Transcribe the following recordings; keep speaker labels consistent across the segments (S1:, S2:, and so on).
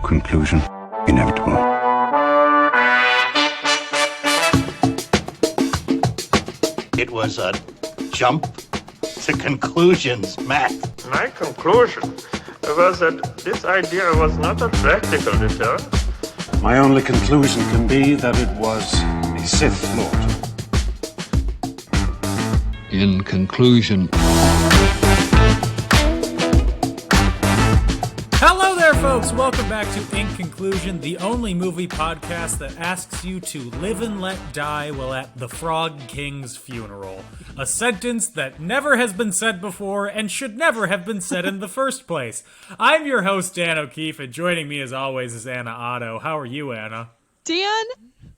S1: Conclusion inevitable.
S2: It was a jump to conclusions, Matt.
S3: My conclusion was that this idea was not a practical deterrent.
S1: My only conclusion can be that it was a Sith Lord.
S4: In conclusion.
S5: Hello there, folks! Welcome back to In Conclusion, the only movie podcast that asks you to live and let die while at the Frog King's funeral. A sentence that never has been said before and should never have been said in the first place. I'm your host, Dan O'Keefe, and joining me as always is Anna Otto. How are you, Anna?
S6: Dan,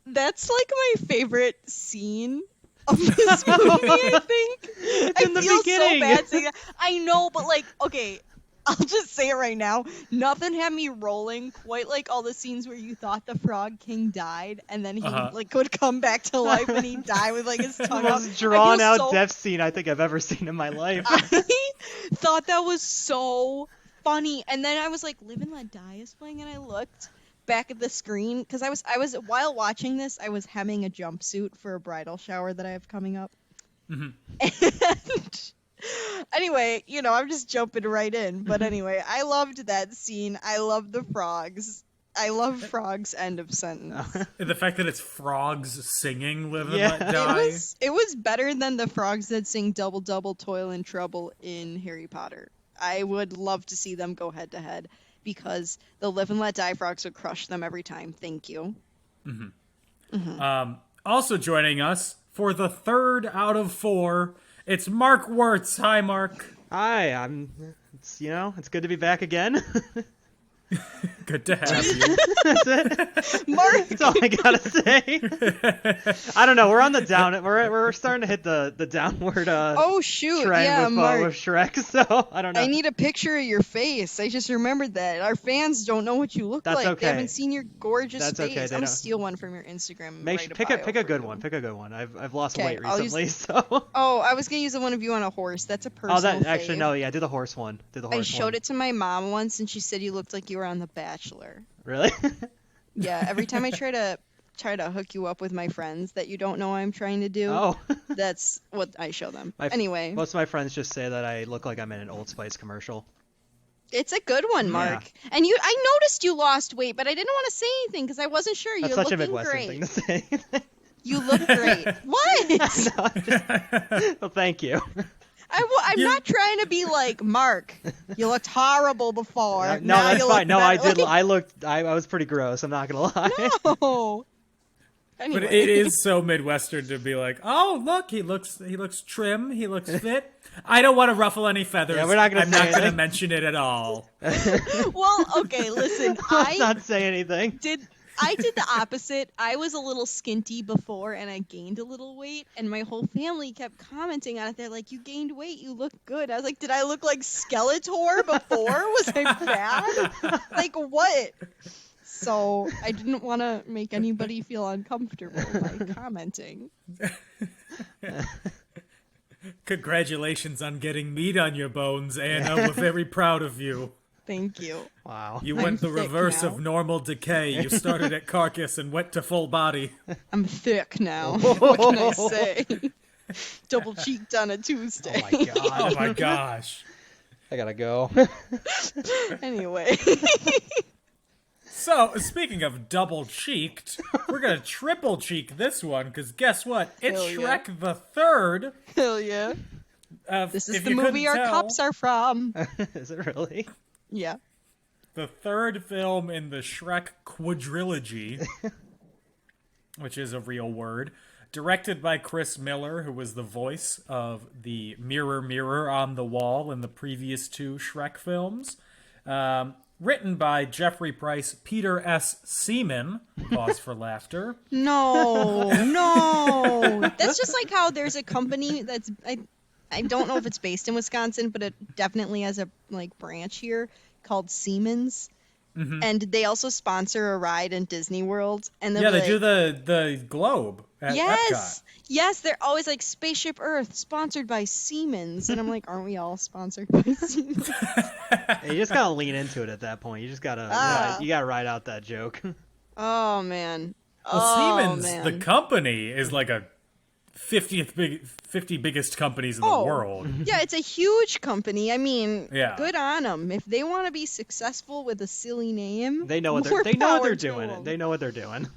S6: that's like my favorite scene of this movie, I think.
S7: It's in the
S6: feel
S7: beginning.
S6: So bad saying that. I know, but like, okay, I'll just say it right now. Nothing had me rolling quite like all the scenes where you thought the Frog King died, and then he like would come back to life and he'd die with like his tongue out.
S7: The most drawn out death scene I think I've ever seen in my life.
S6: I thought that was so funny, and then I was like, "Live and Let Die" is playing, and I looked back at the screen because I was while watching this, I was hemming a jumpsuit for a bridal shower that I have coming up. And anyway, you know, I'm just jumping right in. But anyway, I loved that scene. I love the frogs. I love frogs. End of sentence.
S5: The fact that it's frogs singing Live and
S7: Yeah.
S5: Let Die.
S6: It was better than the frogs that sing Double Double Toil and Trouble in Harry Potter. I would love to see them go head to head because the Live and Let Die frogs would crush them every time. Thank you.
S5: Also joining us for the third out of 4, it's Mark Wirtz. Hi, Mark.
S7: Hi, it's good to be back again.
S5: Good to have you.
S7: That's it.
S6: Mark,
S7: That's all I gotta say. I don't know. We're on the down. We're starting to hit the downward
S6: oh shoot,
S7: trend
S6: yeah, Mark.
S7: with Shrek. So I don't know.
S6: I need a picture of your face. I just remembered that. Our fans don't know what you look
S7: That's
S6: like.
S7: okay.
S6: They haven't seen your gorgeous
S7: That's
S6: face.
S7: okay, they
S6: I'm gonna
S7: don't.
S6: steal one from your Instagram.
S7: Pick a good one. Pick a good one. I've lost
S6: Okay,
S7: weight
S6: I'll
S7: recently,
S6: use-
S7: so.
S6: Oh, I was gonna use the one of you on a horse. That's a personal.
S7: Oh, that actually
S6: fave.
S7: no. Yeah, do the horse one.
S6: I showed it to my mom once, and she said you looked like you were on The Bachelor.
S7: Really?
S6: Yeah. Every time I try to hook you up with my friends that you don't know I'm trying to do,
S7: Oh.
S6: that's what I show them. Anyway,
S7: Most of my friends just say that I look like I'm in an Old Spice commercial.
S6: it's a good one, Mark. And I noticed you lost weight, but I didn't want to say anything because I wasn't sure.
S7: That's
S6: You're
S7: such a
S6: looking
S7: Midwestern
S6: great.
S7: thing to say.
S6: You look great. What?
S7: Well, thank you.
S6: I'm not trying to be like, Mark, you looked horrible before.
S7: No,
S6: Now
S7: that's
S6: you
S7: fine.
S6: look
S7: No, I
S6: better.
S7: did. I was pretty gross. I'm not gonna lie.
S6: No. Anyway.
S5: But it is so Midwestern to be like, oh, look, he looks trim, he looks fit. I don't want to ruffle any feathers.
S7: Yeah, we're not gonna
S5: I'm
S7: say
S5: not going to
S7: anything.
S5: mention it at all.
S6: Well, okay, listen.
S7: Let's not say anything.
S6: I did the opposite. I was a little skinty before, and I gained a little weight, and my whole family kept commenting on it. They're like, you gained weight, you look good. I was like, did I look like Skeletor before? Was I bad? Like, what? So I didn't want to make anybody feel uncomfortable by commenting.
S5: Congratulations on getting meat on your bones, Anna. We're very proud of you.
S6: Thank you.
S7: Wow.
S5: You
S6: I'm
S5: went the
S6: thick
S5: reverse
S6: now.
S5: of normal decay. You started at carcass and went to full body.
S6: I'm thick now. What can I say? Double cheeked on a Tuesday.
S7: Oh my god.
S5: Oh my gosh.
S7: I gotta go.
S6: Anyway.
S5: So, speaking of double-cheeked, we're going to triple-cheek this one, because guess what? It's
S6: Hell yeah.
S5: Shrek the Third.
S6: Hell yeah. This is
S5: If
S6: the
S5: you
S6: movie our
S5: couldn't tell,
S6: cups are from.
S7: Is it really?
S6: Yeah.
S5: the third film in the Shrek quadrilogy, which is a real word, directed by Chris Miller, who was the voice of the Mirror, Mirror on the Wall in the previous 2 Shrek films. Written by Jeffrey Price, Peter S. Seaman, pause for laughter.
S6: No. That's just like how there's a company that's I don't know if it's based in Wisconsin, but it definitely has a like branch here called Siemens. And they also sponsor a ride in Disney World. And
S5: Yeah, they do the Globe. at
S6: Yes, yes, they're always like Spaceship Earth, sponsored by Siemens, and I'm like, aren't we all sponsored by Siemens?
S7: You just gotta lean into it at that point. You just gotta ride out that joke.
S6: Oh man.
S5: Epcot. Well,
S6: Oh,
S5: Siemens,
S6: man.
S5: the company, is like a 50 biggest companies in the world.
S6: Yeah, it's a huge company. I mean,
S5: Yeah.
S6: good on them. If they want to be successful with a silly name,
S7: They know what
S6: more
S7: they're
S6: power to
S7: doing.
S6: them.
S7: They know what they're doing.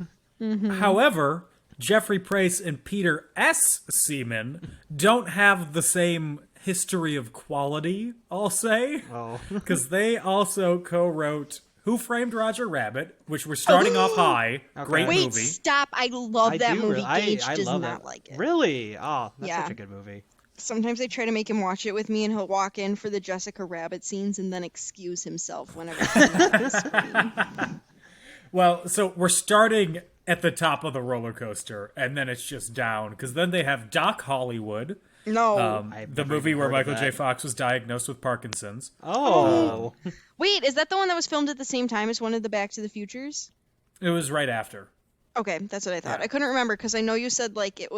S5: However, Jeffrey Price and Peter S. Seaman don't have the same history of quality, I'll say.
S7: Oh.
S5: Because they also co-wrote Who Framed Roger Rabbit, which we're starting off high.
S7: Okay.
S5: Great
S6: Wait,
S5: movie.
S6: stop! I love that movie. Gage
S7: I
S6: does
S7: love
S6: not
S7: that.
S6: like it.
S7: Really? Oh, that's
S6: Yeah.
S7: such a good movie.
S6: Sometimes I try to make him watch it with me, and he'll walk in for the Jessica Rabbit scenes and then excuse himself whenever he's on the screen.
S5: Well, so we're starting at the top of the roller coaster, and then it's just down. Because then they have Doc Hollywood,
S6: No.
S7: I've
S5: the
S7: never
S5: movie
S7: even
S5: where
S7: heard of
S5: Michael J.
S7: that.
S5: Fox was diagnosed with Parkinson's.
S7: Oh.
S6: Wait, is that the one that was filmed at the same time as one of the Back to the Futures?
S5: It was right after.
S6: Okay, that's what I thought. I couldn't remember because I know you said like it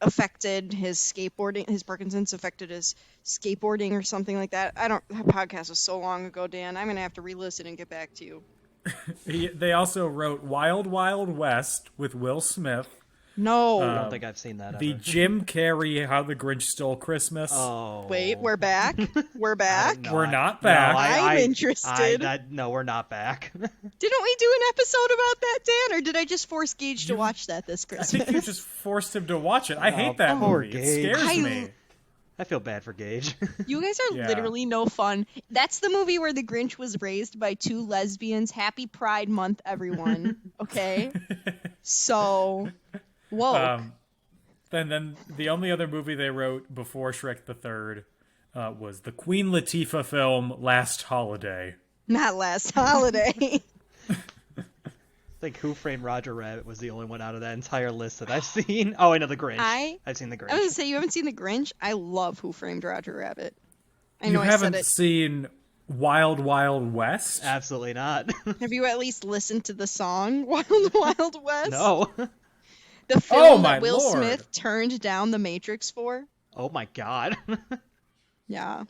S6: affected his skateboarding, his Parkinson's affected his skateboarding or something like that. That podcast was so long ago, Dan. I'm gonna have to re-listen and get back to you.
S5: They also wrote Wild Wild West with Will Smith.
S6: No.
S7: I don't think I've seen that
S5: The
S7: ever.
S5: Jim Carrey How the Grinch Stole Christmas.
S7: Oh.
S6: Wait, we're back. We're back.
S7: No,
S5: We're
S7: I-
S5: not
S7: no,
S5: back.
S6: I'm interested.
S7: No, we're not back.
S6: Didn't we do an episode about that, Dan? Or did I just force Gage to watch that this
S5: I
S6: Christmas?
S5: think you just forced him to watch it. I hate that
S7: poor
S5: movie. It
S7: Gage.
S5: scares me.
S7: I feel bad for Gage.
S6: You guys are
S5: Yeah.
S6: literally no fun. That's the movie where the Grinch was raised by two lesbians. Happy Pride Month, everyone. Okay? So, whoa.
S5: And then the only other movie they wrote before Shrek the Third was the Queen Latifah film Last Holiday.
S6: Not Last Holiday.
S7: I think Who Framed Roger Rabbit was the only one out of that entire list that I've seen. Oh, I know The Grinch. I've seen The Grinch.
S6: I was going to say, you haven't seen The Grinch? I love Who Framed Roger Rabbit. I
S5: You
S6: know I
S5: haven't
S6: said it.
S5: seen Wild Wild West?
S7: Absolutely not.
S6: Have you at least listened to the song Wild Wild West?
S7: No.
S6: The film
S5: Oh, my
S6: that Will
S5: Lord.
S6: Smith turned down The Matrix for?
S7: Oh my god.
S6: Yeah.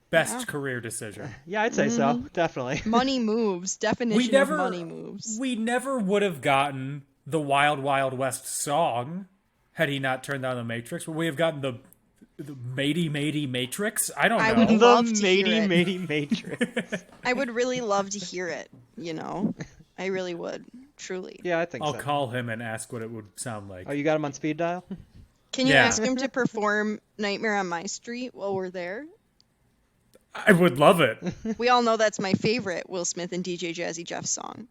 S5: Best career decision.
S7: Yeah, I'd say so. Definitely.
S6: Money moves. Definition of money moves.
S5: We never would have gotten the Wild Wild West song had he not turned down the Matrix. Would we have gotten the Matey Matrix? I don't know.
S6: I would
S7: The
S6: love to hear
S7: matey
S6: it.
S7: matey matrix.
S6: I would really love to hear it, you know? I really would. Truly.
S7: Yeah, I think
S5: I'll
S7: so.
S5: call him and ask what it would sound like.
S7: Oh, you got him on speed dial?
S6: Can you
S5: Yeah.
S6: ask him to perform Nightmare on My Street while we're there?
S5: I would love it.
S6: We all know that's my favorite Will Smith and DJ Jazzy Jeff song.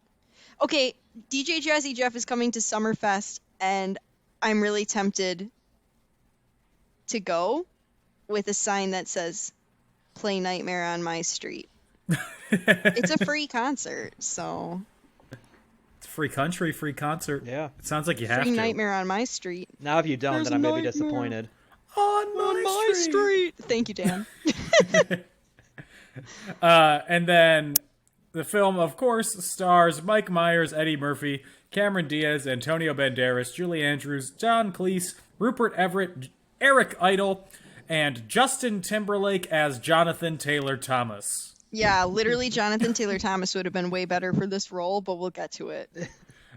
S6: Okay, DJ Jazzy Jeff is coming to Summerfest, and I'm really tempted to go with a sign that says, "Play Nightmare on My Street." It's a free concert, so
S5: It's free country, free concert.
S7: Yeah.
S5: It sounds like you have
S6: free
S5: to.
S6: Nightmare on My Street.
S7: Now if you don't,
S6: There's
S7: then I may be
S6: nightmare.
S7: disappointed.
S5: On my street.
S6: Thank you, Dan.
S5: And then the film, of course, stars Mike Myers, Eddie Murphy, Cameron Diaz, Antonio Banderas, Julie Andrews, John Cleese, Rupert Everett, Eric Idle, and Justin Timberlake as Jonathan Taylor Thomas.
S6: Yeah, literally, Jonathan Taylor Thomas would have been way better for this role, but we'll get to it.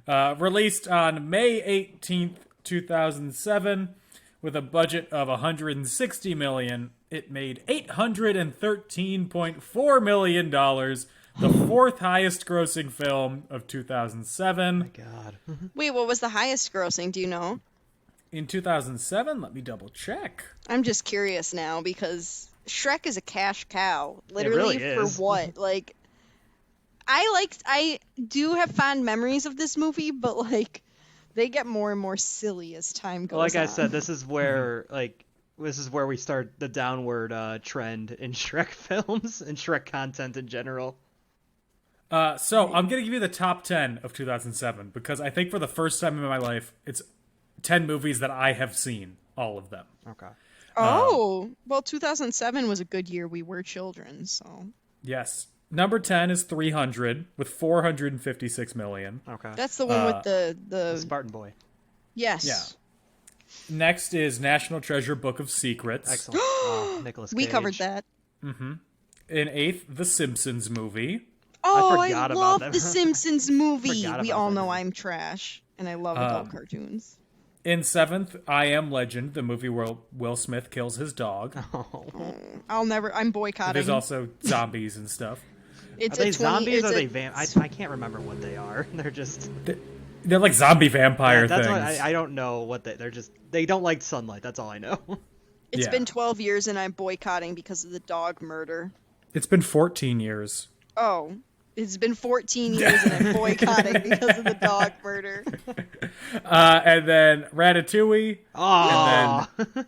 S5: Released on May 18th, 2007, with a budget of $160 million. It made $813.4 million, the fourth highest grossing film of 2007.
S7: God.
S6: Wait, what was the highest grossing? Do you know?
S5: In 2007, let me double check.
S6: I'm just curious now because Shrek is a cash cow. Literally,
S7: really
S6: for
S7: is.
S6: what? Like, I do have fond memories of this movie, but like, they get more and more silly as time goes
S7: Well, like I
S6: on.
S7: said, this is where we start the downward trend in Shrek films and Shrek content in general.
S5: So I'm going to give you the top 10 of 2007 because I think for the first time in my life, it's 10 movies that I have seen, all of them.
S7: Okay.
S6: Oh, well, 2007 was a good year. We were children, so.
S5: Yes. Number 10 is 300 with 456 million.
S7: Okay.
S6: That's the one with the
S7: Spartan Boy.
S6: yes.
S5: Yeah. Next is National Treasure Book of Secrets.
S7: Excellent. Nicholas Cage.
S6: We covered that.
S5: In 8th, The Simpsons movie.
S6: Oh, I
S7: forgot about
S6: love
S7: that.
S6: the Simpsons movie.
S7: Forgot
S6: We
S7: about
S6: all
S7: that
S6: know
S7: movie.
S6: I'm trash, and I love adult cartoons.
S5: In 7th, I Am Legend, the movie where Will Smith kills his dog.
S6: I'm boycotting.
S5: There's also zombies and stuff.
S6: It's
S7: Are they
S6: a 20,
S7: zombies
S6: it's
S7: or are
S6: a-
S7: they I can't remember what they are. They're just...
S5: They're like zombie vampire
S7: that's
S5: things.
S7: what I don't know what they're just... They don't like sunlight. That's all I know.
S6: It's
S5: Yeah.
S6: been 12 years, and I'm boycotting because of the dog murder.
S5: It's been 14 years.
S6: Oh, it's been 14 years, and I'm boycotting because of the dog murder.
S5: And then Ratatouille.
S7: Oh,
S5: And then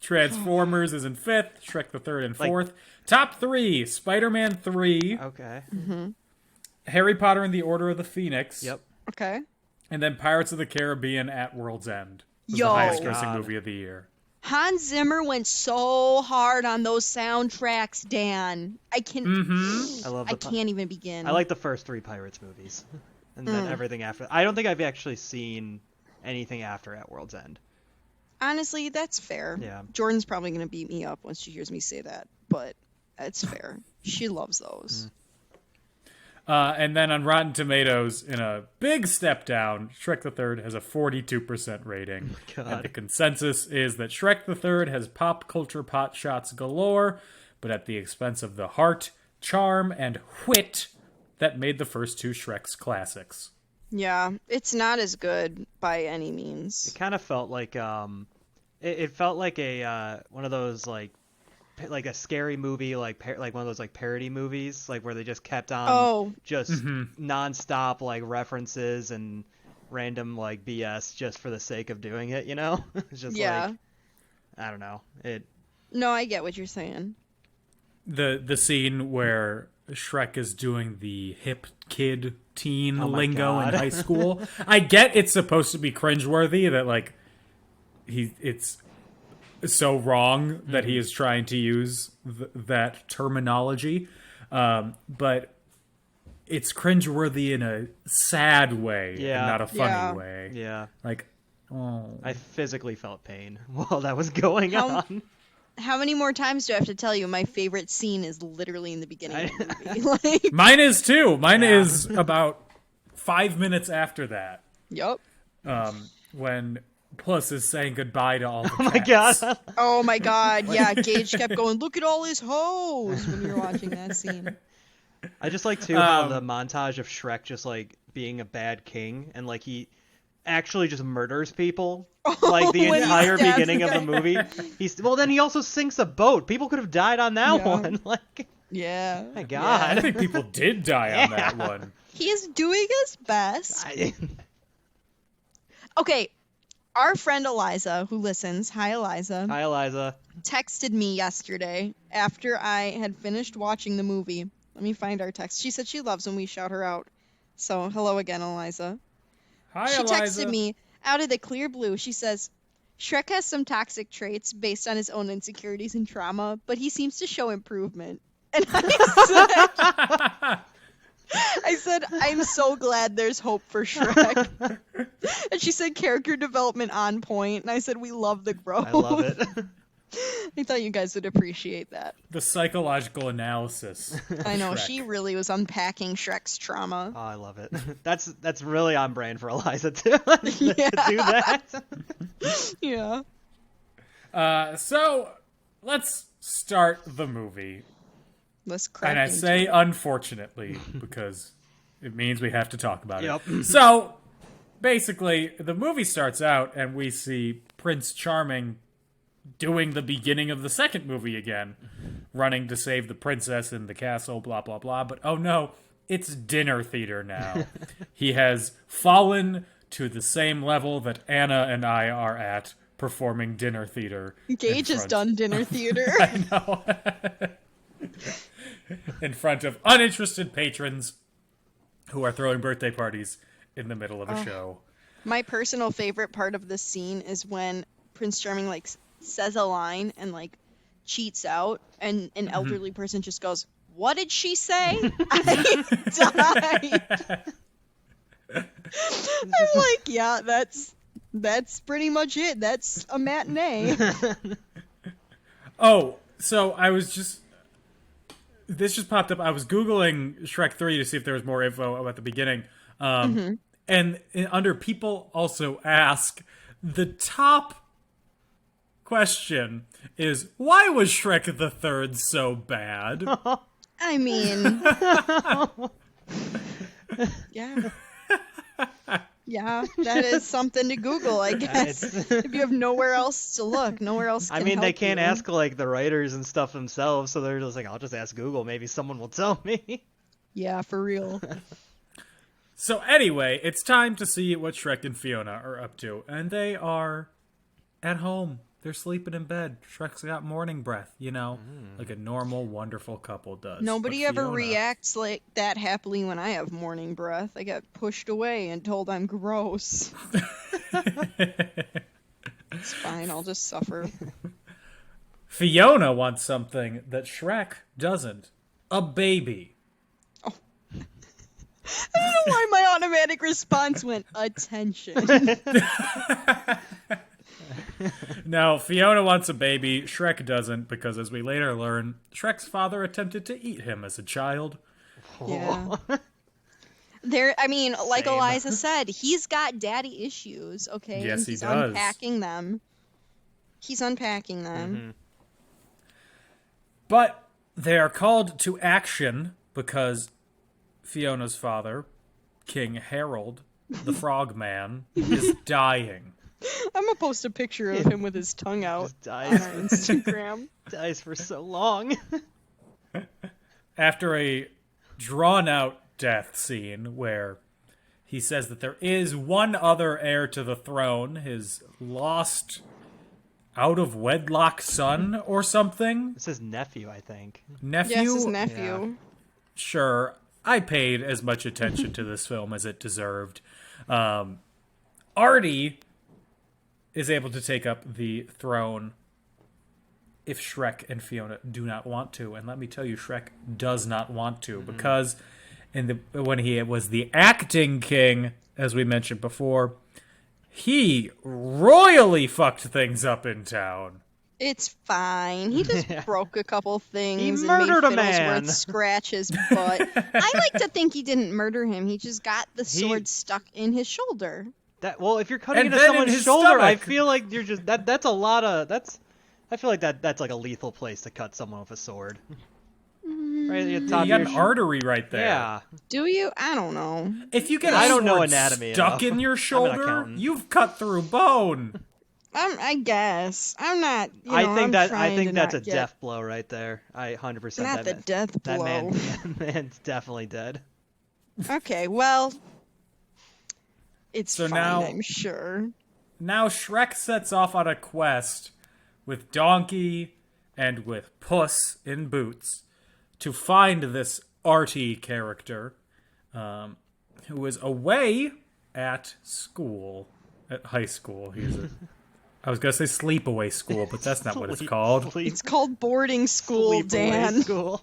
S5: Transformers is in 5th. Shrek the Third in 4th. Top 3, Spider-Man 3.
S7: okay.
S5: Harry Potter and the Order of the Phoenix.
S7: Yep.
S6: Okay.
S5: And then Pirates of the Caribbean at World's End. Was
S6: Yo.
S5: the highest grossing
S7: God.
S5: movie of the year.
S6: Hans Zimmer went so hard on those soundtracks, Dan. I
S7: I love the
S6: can't even begin.
S7: I like the first 3 Pirates movies. And then everything after. I don't think I've actually seen anything after At World's End.
S6: Honestly, that's fair.
S7: Yeah.
S6: Jordan's probably gonna beat me up once she hears me say that, but that's fair. She loves those.
S5: And then on Rotten Tomatoes, in a big step down, Shrek the Third has a 42% rating.
S7: God.
S5: And the consensus is that Shrek the Third has pop culture pot shots galore, but at the expense of the heart, charm, and wit that made the first 2 Shrek's classics.
S6: Yeah, it's not as good by any means.
S7: It kind of felt like it felt like a one of those like a scary movie like one of those like parody movies like where they just kept on just nonstop like references and random like BS just for the sake of doing it, you know? It's just like I don't know.
S6: No, I get what you're saying.
S5: The scene where Shrek is doing the hip kid teen
S7: Oh my
S5: lingo in
S7: God.
S5: high school. I get it's supposed to be cringeworthy that like it's so wrong that he is trying to use that terminology, but it's cringeworthy in a sad way,
S7: Yeah.
S5: and not a funny way.
S7: Yeah.
S5: Like, oh,
S7: I physically felt pain while that was going on.
S6: How many more times do I have to tell you my favorite scene is literally in the beginning of the movie? Like,
S5: mine is too. Mine is about 5 minutes after that.
S6: yup.
S5: When Puss is saying goodbye to all the
S7: Oh my
S5: cats.
S7: god.
S6: Oh my god, yeah, Gage kept going, look at all his hoes when we were watching that scene.
S7: I just like too how the montage of Shrek just like being a bad king and like he actually just murders people like the
S6: when he
S7: entire
S6: stabs
S7: beginning
S6: the
S7: of the
S6: guy.
S7: movie. Then he also sinks a boat. People could have died on that
S6: Yeah.
S7: one. Like,
S6: Yeah.
S7: my
S5: I
S7: god.
S5: think people did die on that one.
S6: He's doing his best. Okay, our friend Eliza, who listens, hi Eliza,
S7: Hi, Eliza.
S6: texted me yesterday after I had finished watching the movie. Let me find our text. She said she loves when we shout her out. So, hello again, Eliza.
S5: Hi,
S6: She
S5: Eliza.
S6: texted me out of the clear blue. She says, Shrek has some toxic traits based on his own insecurities and trauma, but he seems to show improvement. And I said, I'm so glad there's hope for Shrek. And she said, character development on point. And I said, we love the growth.
S7: I love it.
S6: I thought you guys would appreciate that.
S5: The psychological analysis.
S6: I know,
S5: Shrek.
S6: she really was unpacking Shrek's trauma.
S7: Oh, I love it. That's really on brand for Eliza too. To do that.
S6: Yeah.
S5: So, let's start the movie.
S6: Let's crack
S5: And I
S6: into
S5: say
S6: it.
S5: unfortunately because it means we have to talk about
S7: Yep.
S5: it. So, basically, the movie starts out and we see Prince Charming doing the beginning of the second movie again, running to save the princess in the castle, blah, blah, blah. But oh no, it's dinner theater now. He has fallen to the same level that Anna and I are at performing dinner theater.
S6: Gage has done dinner theater.
S5: I know. In front of uninterested patrons who are throwing birthday parties in the middle of a show.
S6: My personal favorite part of this scene is when Prince Charming says a line and cheats out, and an elderly person just goes, what did she say? I died. I'm like, yeah, that's pretty much it. That's a matinee.
S5: Oh, so this just popped up. I was Googling Shrek 3 to see if there was more info about the beginning. And under people also ask, the top question is, why was Shrek the Third so bad?
S6: I mean, yeah. Yeah, that is something to Google, I guess. If you have nowhere else to look, nowhere else can help
S7: they can't
S6: you.
S7: ask like the writers and stuff themselves, so they're just like, I'll just ask Google. Maybe someone will tell me.
S6: Yeah, for real.
S5: So anyway, it's time to see what Shrek and Fiona are up to. And they are at home. They're sleeping in bed. Shrek's got morning breath, like a normal, wonderful couple does.
S6: Nobody
S5: But
S6: ever
S5: Fiona-
S6: reacts like that happily when I have morning breath. I get pushed away and told I'm gross. It's fine, I'll just suffer.
S5: Fiona wants something that Shrek doesn't. A baby.
S6: I don't know why my automatic response went, attention.
S5: Now, Fiona wants a baby. Shrek doesn't, because as we later learn, Shrek's father attempted to eat him as a child.
S6: Yeah. Like
S7: Same.
S6: Eliza said, he's got daddy issues, okay?
S5: Yes,
S6: and
S5: he
S6: he's
S5: does.
S6: unpacking them. He's unpacking them.
S5: But they are called to action because Fiona's father, King Harold, the Frogman, is dying.
S6: I'm gonna post a picture of him with his tongue out
S7: Just
S6: on
S7: dies.
S6: our Instagram.
S7: Dies for so long.
S5: After a drawn-out death scene where he says that there is one other heir to the throne, his lost out-of-wedlock son or something.
S7: It's his nephew, I think.
S5: Nephew?
S6: Yes, his nephew.
S5: Sure. I paid as much attention to this film as it deserved. Artie is able to take up the throne if Shrek and Fiona do not want to. And let me tell you, Shrek does not want to, because when he was the acting king, as we mentioned before, he royally fucked things up in town.
S6: It's fine. He just broke a couple things.
S7: He
S6: and
S7: murdered a
S6: made
S7: man.
S6: Fiddlesworth scratch his butt. I like to think he didn't murder him. He just got the sword stuck in his shoulder.
S7: If you're cutting
S5: And
S7: into
S5: then in
S7: someone's
S5: his
S7: shoulder, I
S5: stomach.
S7: feel like you're just that's a lot of I feel like that's like a lethal place to cut someone with a sword. Right at the top
S5: You got
S7: of
S5: an
S7: your
S5: artery right there.
S7: Yeah.
S6: Do you? I don't know.
S5: If you get
S7: I
S5: a
S7: don't know
S5: sword
S7: anatomy
S5: stuck
S7: enough.
S5: in your
S7: I'm an
S5: shoulder,
S7: accountant.
S5: you've cut through bone.
S6: I guess. I'm not.
S7: I think
S6: I'm
S7: that's a
S6: not get-
S7: death blow right there. I 100%.
S6: Not the death
S7: That
S6: blow.
S7: man's definitely dead.
S6: Okay, well, it's
S5: So
S6: fine,
S5: now-
S6: I'm sure.
S5: Now Shrek sets off on a quest with Donkey and with Puss in Boots to find this Artie character who is away at school, at high school. I was going to say sleepaway school, but that's not what it's called.
S6: It's called boarding school,
S7: Sleepaway
S6: Dan.
S7: School.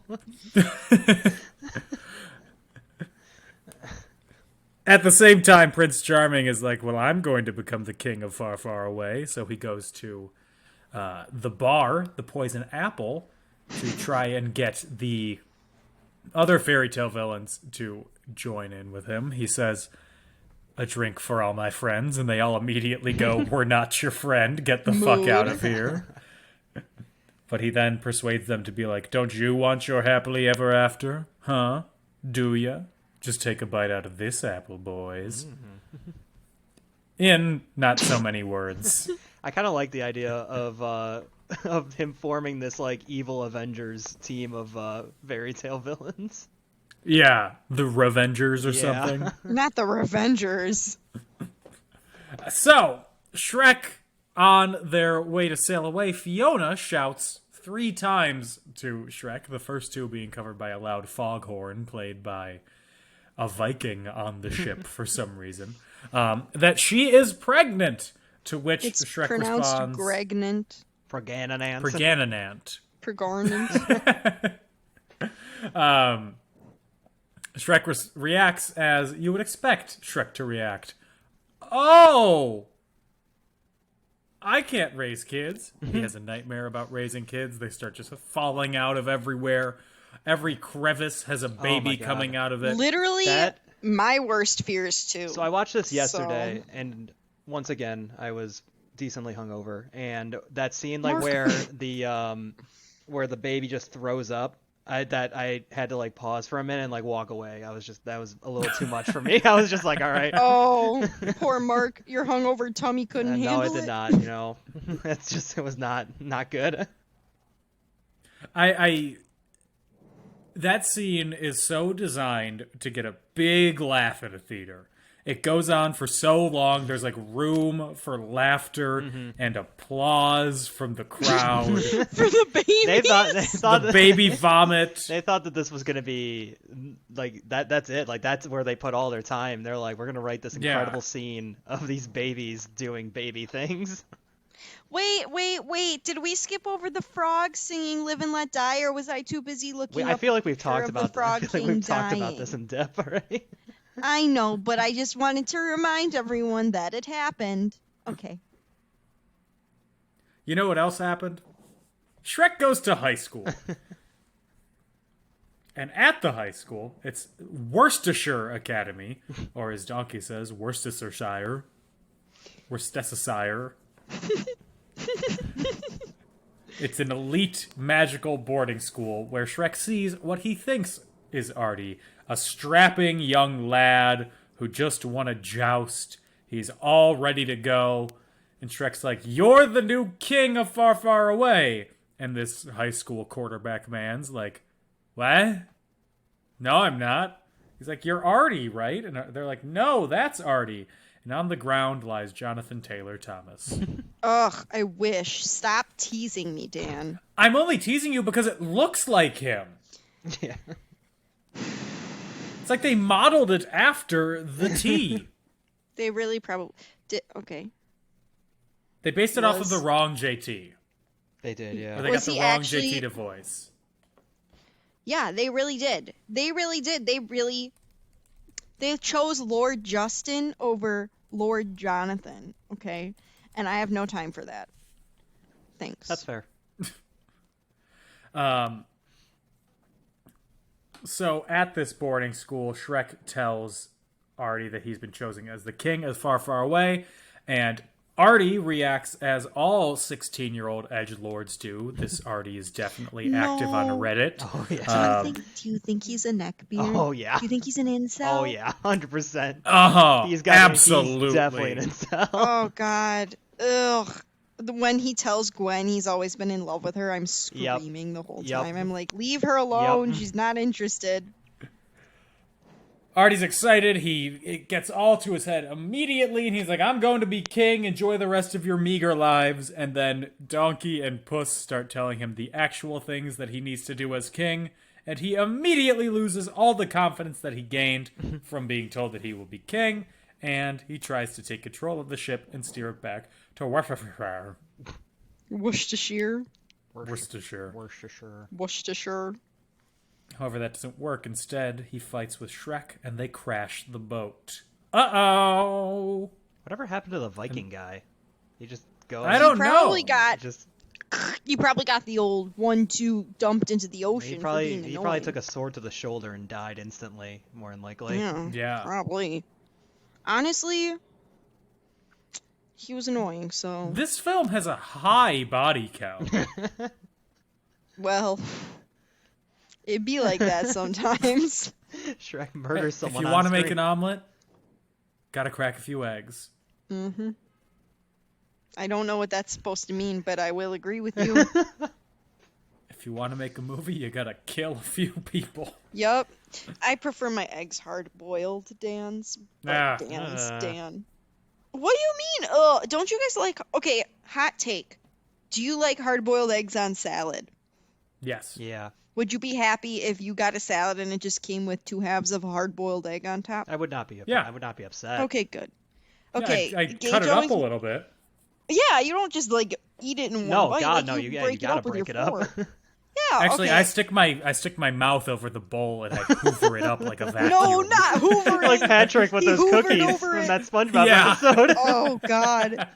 S5: At the same time, Prince Charming is like, well, I'm going to become the king of Far, Far Away. So he goes to the bar, the Poison Apple, to try and get the other fairy tale villains to join in with him. He says, a drink for all my friends, and they all immediately go, we're not your friend, get the fuck out of here. But he then persuades them to be like, don't you want your happily ever after? Huh? Do ya? Just take a bite out of this apple, boys. In not so many words.
S7: I kind of like the idea of him forming this like evil Avengers team of fairy tale villains.
S5: Yeah, the Revengers or something.
S6: Not the Revengers.
S5: So, Shrek, on their way to sail away, Fiona shouts 3 times to Shrek, the first 2 being covered by a loud foghorn played by a Viking on the ship for some reason, that she is pregnant, to which
S6: It's
S5: Shrek
S6: pronounced
S5: responds...
S6: Pregnant.
S7: Pregananant.
S5: Pregananant.
S6: Pregarnant.
S5: Shrek reacts as you would expect Shrek to react. Oh! I can't raise kids. He has a nightmare about raising kids. They start just falling out of everywhere. Every crevice has a baby coming out of it.
S6: Literally, my worst fears too.
S7: So I watched this yesterday, and once again, I was decently hungover. And that scene, like where the baby just throws up, I had to like pause for a minute and like walk away. That was a little too much for me. I was just like, all right.
S6: Oh, poor Mark, your hungover tummy couldn't handle it.
S7: No, it did not. You know, it was not good.
S5: That scene is so designed to get a big laugh at a theater. It goes on for so long. There's like room for laughter and applause from the crowd.
S6: For the baby.
S7: They thought
S5: the baby vomit.
S7: They thought that this was gonna be like that. That's it. Like that's where they put all their time. They're like, we're gonna write this incredible scene of these babies doing baby things.
S6: Wait. Did we skip over the frog singing Live and Let Die, or was I too busy looking
S7: I feel like we've talked about
S6: talked
S7: about this in depth already.
S6: I know, but I just wanted to remind everyone that it happened. Okay.
S5: You know what else happened? Shrek goes to high school. And at the high school, it's Worcestershire Academy, or as Donkey says, Worcestershire. Worcestershire. It's an elite magical boarding school where Shrek sees what he thinks is Artie, a strapping young lad who just won a joust. He's all ready to go. And Shrek's like, "You're the new king of Far, Far Away." And this high school quarterback man's like, "What? No, I'm not." He's like, "You're Artie, right?" And they're like, "No, that's Artie." And on the ground lies Jonathan Taylor Thomas.
S6: Ugh, I wish. Stop teasing me, Dan.
S5: I'm only teasing you because it looks like him.
S7: Yeah.
S5: It's like they modeled it after the T.
S6: They really probably did. Okay.
S5: They based it off of the wrong JT.
S7: They did, yeah.
S5: Or they got the wrong JT to voice.
S6: Yeah, they really did. They chose Lord Justin over Lord Jonathan, okay? And I have no time for that. Thanks.
S7: That's fair.
S5: So at this boarding school, Shrek tells Artie that he's been chosen as the king of Far, Far Away, and Artie reacts as all 16-year-old edgelords do. This Artie is definitely active on Reddit.
S7: Oh, yeah.
S6: Do you think he's a neckbeard?
S7: Oh, yeah.
S6: Do you think he's an incel?
S7: Oh, yeah, 100%.
S5: Uh-huh,
S7: He's definitely an incel.
S6: Oh, God. Ugh. When he tells Gwen he's always been in love with her, I'm screaming the whole time. I'm like, leave her alone. She's not interested.
S5: Artie's excited. It gets all to his head immediately, and he's like, "I'm going to be king. Enjoy the rest of your meager lives." And then Donkey and Puss start telling him the actual things that he needs to do as king, and he immediately loses all the confidence that he gained from being told that he will be king, and he tries to take control of the ship and steer it back to Worcestershire. However, that doesn't work. Instead, he fights with Shrek, and they crash the boat. Uh-oh!
S7: Whatever happened to the Viking guy? He just goes...
S5: I don't know.
S6: He probably got the old 1-2 dumped into the ocean.
S7: He probably took a sword to the shoulder and died instantly, more than likely.
S6: Yeah. Probably. Honestly, he was annoying, so...
S5: This film has a high body count.
S6: Well... It'd be like that sometimes.
S7: Shrek murders someone.
S5: If you want to make an omelet, gotta crack a few eggs.
S6: Mm-hmm. I don't know what that's supposed to mean, but I will agree with you.
S5: If you want to make a movie, you gotta kill a few people.
S6: Yup. I prefer my eggs hard-boiled, Dan's. But Dan. What do you mean? Don't you guys like... Okay, hot take. Do you like hard-boiled eggs on salad?
S5: Yes.
S7: Yeah.
S6: Would you be happy if you got a salad and it just came with 2 halves of a hard-boiled egg on top?
S7: I would not be. I would not be upset.
S6: Okay, good. Okay,
S5: yeah, I cut it up a little bit.
S6: Yeah, you don't just like eat it in one bite.
S7: No,
S6: like,
S7: no, you gotta break it up.
S6: Yeah.
S5: Actually,
S6: okay.
S5: I stick my mouth over the bowl and I hoover it up like a vacuum.
S6: No, not hoovering.
S7: Like Patrick with
S6: He
S7: those
S6: hoovered
S7: cookies
S6: over
S7: from
S6: it.
S7: that SpongeBob
S5: Yeah.
S7: episode.
S6: Oh God.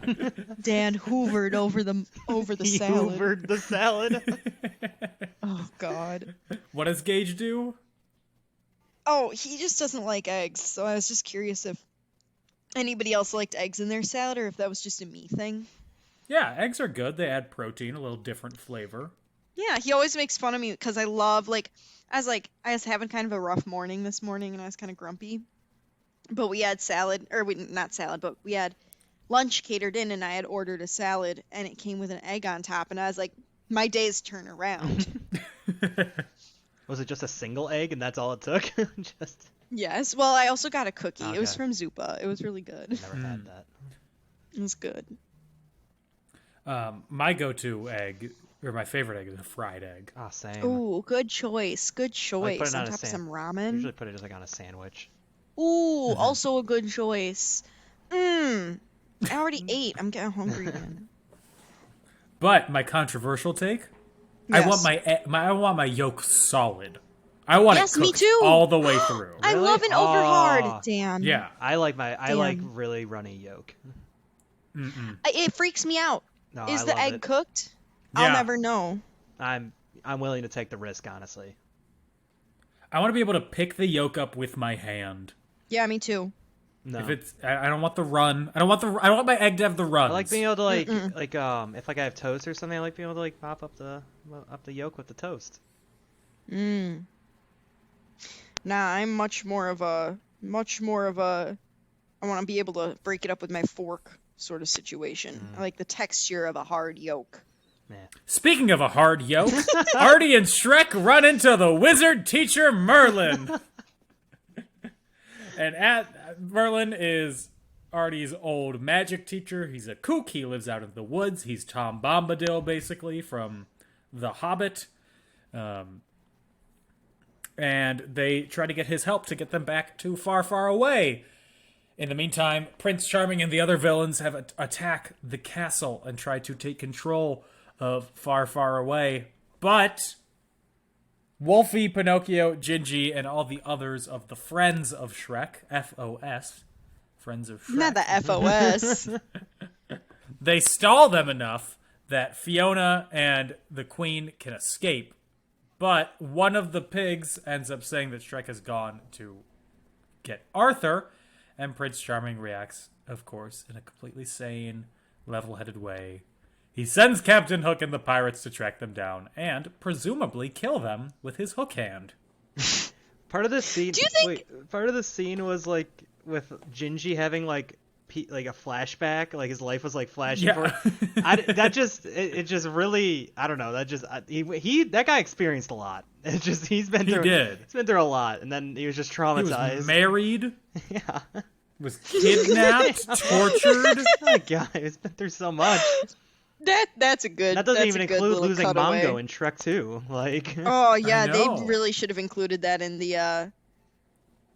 S6: Dan hoovered over the
S7: He
S6: salad.
S7: hoovered the salad.
S6: Oh God.
S5: What does Gage do?
S6: Oh, he just doesn't like eggs. So I was just curious if anybody else liked eggs in their salad, or if that was just a me thing.
S5: Yeah, eggs are good. They add protein, a little different flavor.
S6: Yeah, he always makes fun of me because I love I was having kind of a rough morning this morning and I was kind of grumpy. But we had not salad, but we had lunch catered in and I had ordered a salad and it came with an egg on top and I was like, my days turn around.
S7: Was it just a single egg and that's all it took? Just
S6: Yes. Well, I also got a cookie.
S7: Okay.
S6: It was from Zupa. It was really good.
S7: never had that.
S6: It was good.
S5: My go-to egg, or my favorite egg, is a fried egg.
S7: Ah, same.
S6: Ooh, good choice. Good
S7: I like put
S6: choice.
S7: it
S6: On
S7: on a
S6: top of
S7: sand-
S6: some ramen.
S7: Usually put it just like on a sandwich.
S6: Ooh, also a good choice. I already ate. I'm getting hungry again.
S5: But my controversial take, I
S6: Yes.
S5: want my yolk solid. I want
S6: Yes,
S5: it
S6: me
S5: cooked
S6: too.
S5: all the way through.
S6: I
S7: Really?
S6: love an
S7: Oh.
S6: overhard, Dan.
S5: Yeah.
S7: I like
S6: Damn.
S7: really runny yolk.
S6: It freaks me out.
S7: No,
S6: Is
S7: I
S6: the
S7: love
S6: egg
S7: it.
S6: cooked?
S5: Yeah.
S6: I'll never know.
S7: I'm willing to take the risk, honestly.
S5: I want to be able to pick the yolk up with my hand.
S6: Yeah, me too.
S7: No.
S5: If it's, I don't want the run. I don't want my egg to have the runs.
S7: I like being able to if I have toast or something, I like being able to pop up the yolk with the toast.
S6: Nah, I'm much more of a I want to be able to break it up with my fork sort of situation. I like the texture of a hard yolk.
S7: Man.
S5: Speaking of a hard yolk, Artie and Shrek run into the wizard teacher Merlin. And Merlin is Artie's old magic teacher. He's a kook. He lives out in the woods. He's Tom Bombadil, basically, from The Hobbit. And they try to get his help to get them back to Far, Far Away. In the meantime, Prince Charming and the other villains have attack the castle and try to take control of Far, Far Away. But Wolfie, Pinocchio, Gingy, and all the others of the Friends of Shrek, F-O-S, Friends of Shrek,
S6: Not the FOS.
S5: they stall them enough that Fiona and the Queen can escape. But one of the pigs ends up saying that Shrek has gone to get Arthur, and Prince Charming reacts, of course, in a completely sane, level-headed way. He sends Captain Hook and the pirates to track them down and presumably kill them with his hook hand.
S7: Part of the scene.
S6: Do you think-
S7: Part of the scene was with Gingy having a flashback, like his life was flashing
S5: Yeah.
S7: for. It just really, I don't know. That guy experienced a lot. It's just he's been through a lot, and then he was just
S5: He
S7: traumatized.
S5: was married,
S7: Yeah.
S5: was kidnapped, tortured.
S7: Oh my god, he's been through so much.
S6: That's a good.
S7: That doesn't
S6: that's
S7: even
S6: a good
S7: include
S6: little
S7: losing
S6: cutaway.
S7: Mongo in Shrek 2.
S6: Oh yeah,
S5: I
S6: they
S5: know.
S6: really should have included that in the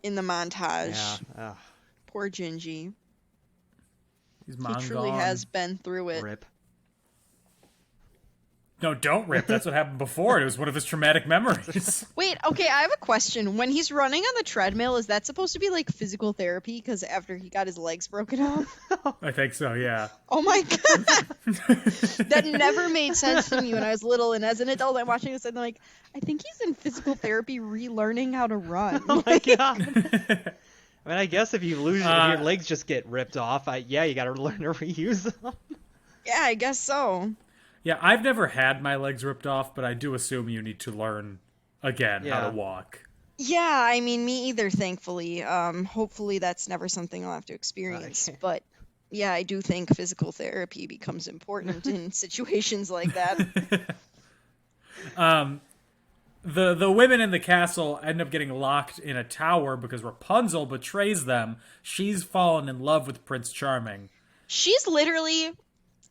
S6: montage.
S7: Yeah. Ugh,
S6: Poor Gingy.
S5: He's
S6: He truly
S5: Mongon.
S6: has been through it.
S7: rip.
S5: No, don't rip. That's what happened before. It was one of his traumatic memories.
S6: Wait, okay, I have a question. When he's running on the treadmill, is that supposed to be like physical therapy? Because after he got his legs broken off?
S5: I think so, yeah.
S6: Oh my god! That never made sense to me when I was little, and as an adult, I'm watching this and I'm like, I think he's in physical therapy relearning how to run.
S7: Oh my god. I mean, I guess if you lose, if your legs just get ripped off, you gotta learn to reuse them.
S6: Yeah, I guess so.
S5: Yeah, I've never had my legs ripped off, but I do assume you need to learn again how to walk.
S6: Yeah, I mean, me either, thankfully. Hopefully that's never something I'll have to experience.
S7: Okay.
S6: But yeah, I do think physical therapy becomes important in situations like that.
S5: The women in the castle end up getting locked in a tower because Rapunzel betrays them. She's fallen in love with Prince Charming.
S6: She's literally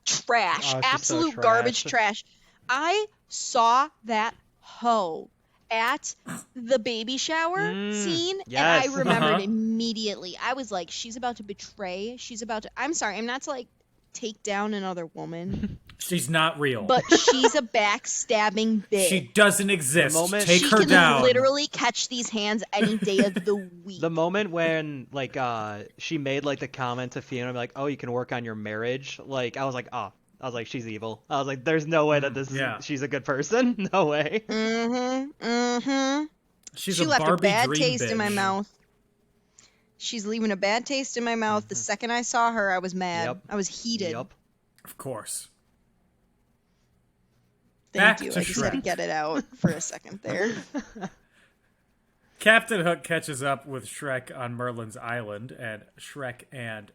S6: trash.
S7: Oh, she's so
S6: Absolute
S7: trash.
S6: garbage trash. I saw that hoe at the baby shower scene,
S7: yes.
S6: and I remembered
S5: Uh-huh.
S6: immediately. I was like, she's about to betray. I'm sorry, I'm not to take down another woman.
S5: She's not real.
S6: But she's a backstabbing bitch.
S5: She doesn't exist. Take her
S6: she
S5: down.
S6: can literally catch these hands any day of the week.
S7: The moment when like she made like the comment to Fiona like, "Oh, you can work on your marriage." Like I was like, "Oh." I was like, she's evil. I was like, there's no way that she's a good person. No way.
S5: She
S6: left
S5: Barbie
S6: a bad
S5: dream
S6: taste
S5: bitch.
S6: in my mouth. She's leaving a bad taste in my mouth. The second I saw her, I was mad.
S7: Yep.
S6: I was heated.
S7: Yep.
S5: Of course.
S6: Thank you.
S5: to
S6: I just had to
S5: Shrek.
S6: get it out for a second there.
S5: Captain Hook catches up with Shrek on Merlin's island, and Shrek and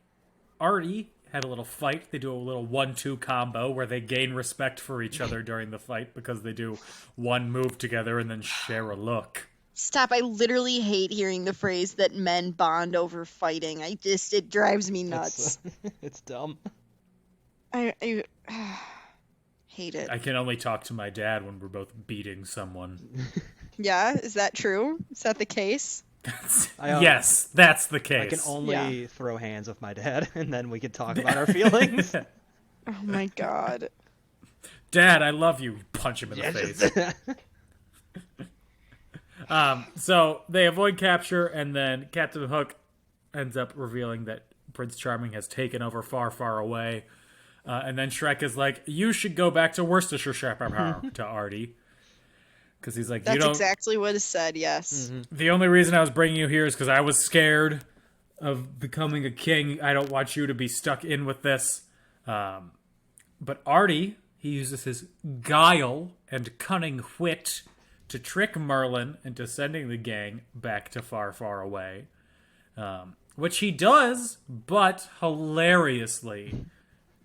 S5: Artie had a little fight. They do a little 1-2 combo where they gain respect for each other during the fight because they do one move together and then share a look.
S6: Stop. I literally hate hearing the phrase that men bond over fighting. It drives me nuts.
S7: It's dumb.
S6: I hate it.
S5: I can only talk to my dad when we're both beating someone.
S6: Yeah, is that true? Is that the case?
S5: Yes, that's the case.
S7: I can only throw hands with my dad, and then we can talk about our feelings.
S6: Oh my god.
S5: Dad, I love you. You punch him in the face. So they avoid capture, and then Captain Hook ends up revealing that Prince Charming has taken over far, far away. And then Shrek is like, you should go back to Worcestershire to Artie. Because he's like,
S6: that's exactly what is said, yes.
S5: The only reason I was bringing you here is because I was scared of becoming a king. I don't want you to be stuck in with this. But Artie, he uses his guile and cunning wit to trick Merlin into sending the gang back to far, far away. Which he does, but hilariously,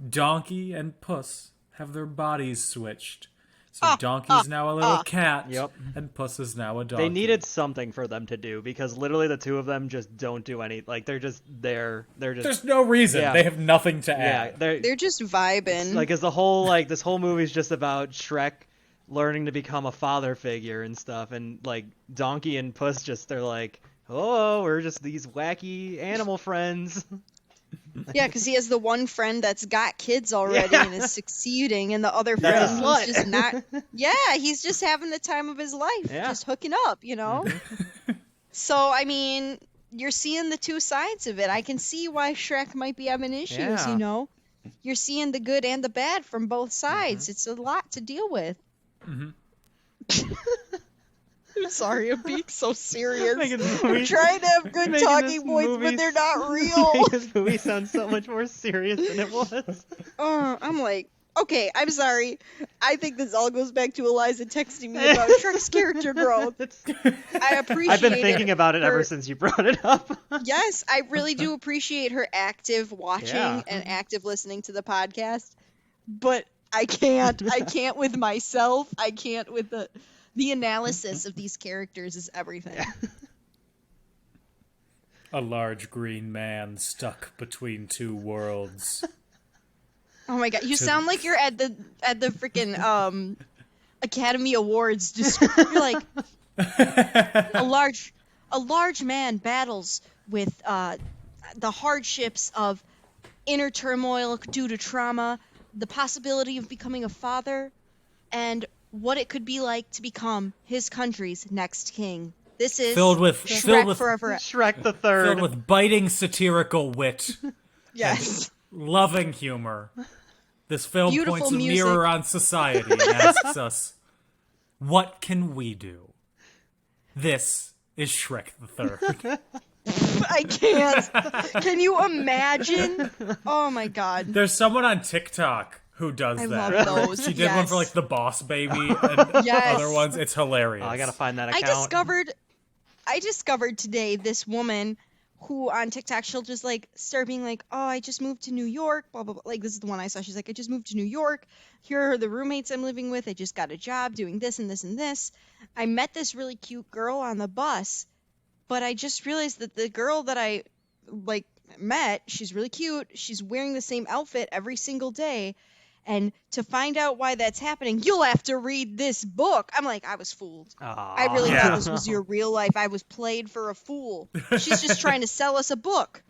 S5: Donkey and Puss have their bodies switched. So Donkey's now a little cat, and Puss is now a donkey.
S7: They needed something for them to do, because literally the two of them just don't do any. Like, they're just there. They're just.
S5: There's no reason. Yeah. They have nothing to add.
S6: They're just vibing.
S7: Like, as the whole this whole movie's just about Shrek learning to become a father figure and stuff, and like Donkey and Puss they're like, oh, we're just these wacky animal friends.
S6: Yeah, because he has the one friend that's got kids already and is succeeding, and the other friend who's just not. Yeah, he's just having the time of his life, just hooking up, you know? So, I mean, you're seeing the two sides of it. I can see why Shrek might be having issues, you know? You're seeing the good and the bad from both sides. It's a lot to deal with. I'm sorry, I'm being so serious. I'm trying to have good talking points, but they're not real.
S7: This movie sounds so much more serious than it was.
S6: I'm like, okay, I'm sorry. I think this all goes back to Eliza texting me about Shrek's character growth. I appreciate
S7: I've been thinking about it ever since you brought it up.
S6: Yes, I really do appreciate her active watching and active listening to the podcast. But I can't with myself. I can't with the analysis of these characters is everything.
S5: A large green man stuck between two worlds.
S6: Oh my god, you sound like you're at the freaking Academy Awards. You're like a large man battles with the hardships of inner turmoil due to trauma, the possibility of becoming a father, and what it could be like to become his country's next king. This is Shrek forever.
S7: Shrek the Third.
S5: Filled with biting satirical wit.
S6: Yes.
S5: Loving humor. This film
S6: Beautiful
S5: points a
S6: music.
S5: mirror on society and asks us, what can we do? This is Shrek the Third.
S6: I can't. Can you imagine? Oh my god.
S5: There's someone on TikTok who does
S6: I
S5: that.
S6: love those.
S5: She did one for like the Boss Baby and other ones. It's hilarious.
S7: Oh, I gotta find that account.
S6: I discovered today this woman who on TikTok, she'll just like start being like, oh, I just moved to New York, blah, blah, blah. Like, this is the one I saw. She's like, I just moved to New York. Here are the roommates I'm living with. I just got a job doing this and this and this. I met this really cute girl on the bus, but I just realized that the girl that I like met, she's really cute. She's wearing the same outfit every single day. And to find out why that's happening, you'll have to read this book. I'm like, I was fooled. I really thought this was your real life. I was played for a fool. She's just trying to sell us a book.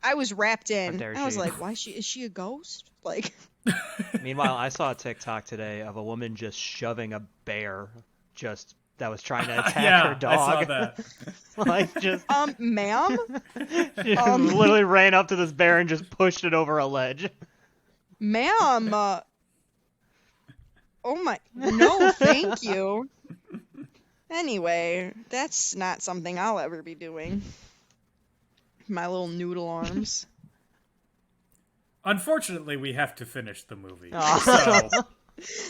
S6: I was wrapped in. I was like, why is she a ghost? Like,
S7: Meanwhile, I saw a TikTok today of a woman just shoving a bear that was trying to attack her dog.
S5: I saw that.
S7: Like just
S6: ma'am?
S7: she literally ran up to this bear and just pushed it over a ledge.
S6: Ma'am, oh my, no, thank you. Anyway, that's not something I'll ever be doing. My little noodle arms.
S5: Unfortunately, we have to finish the movie.
S7: Oh.
S5: So,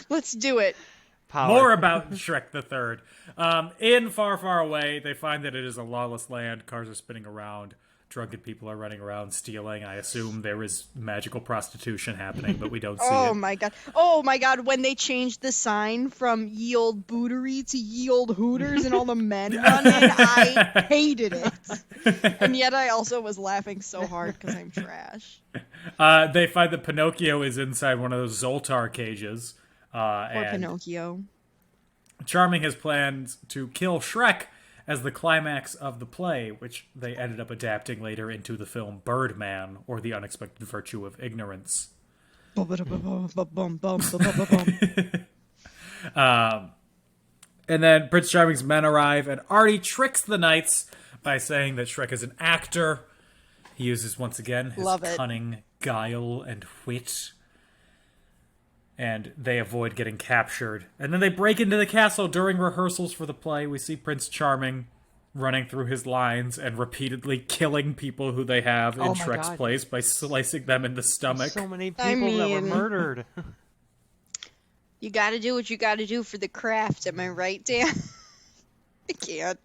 S6: let's do it.
S7: Power.
S5: more about Shrek the Third. In Far, Far Away, they find that it is a lawless land. Cars are spinning around. Drunken people are running around stealing. I assume there is magical prostitution happening, but we don't see it.
S6: Oh my god, when they changed the sign from ye old bootery to ye old hooters and all the men running, I hated it. And yet I also was laughing so hard because I'm trash.
S5: They find that Pinocchio is inside one of those Zoltar cages.
S6: Poor Pinocchio.
S5: Charming has planned to kill Shrek as the climax of the play, which they ended up adapting later into the film Birdman, or The Unexpected Virtue of Ignorance. And then Prince Charming's men arrive, and Artie tricks the knights by saying that Shrek is an actor. He uses, once again, his cunning, guile, and wit. And they avoid getting captured. And then they break into the castle during rehearsals for the play. We see Prince Charming running through his lines and repeatedly killing people who they have in Shrek's place by slicing them in the stomach.
S7: So many people that were murdered.
S6: You gotta do what you gotta do for the craft, am I right, Dan? I can't.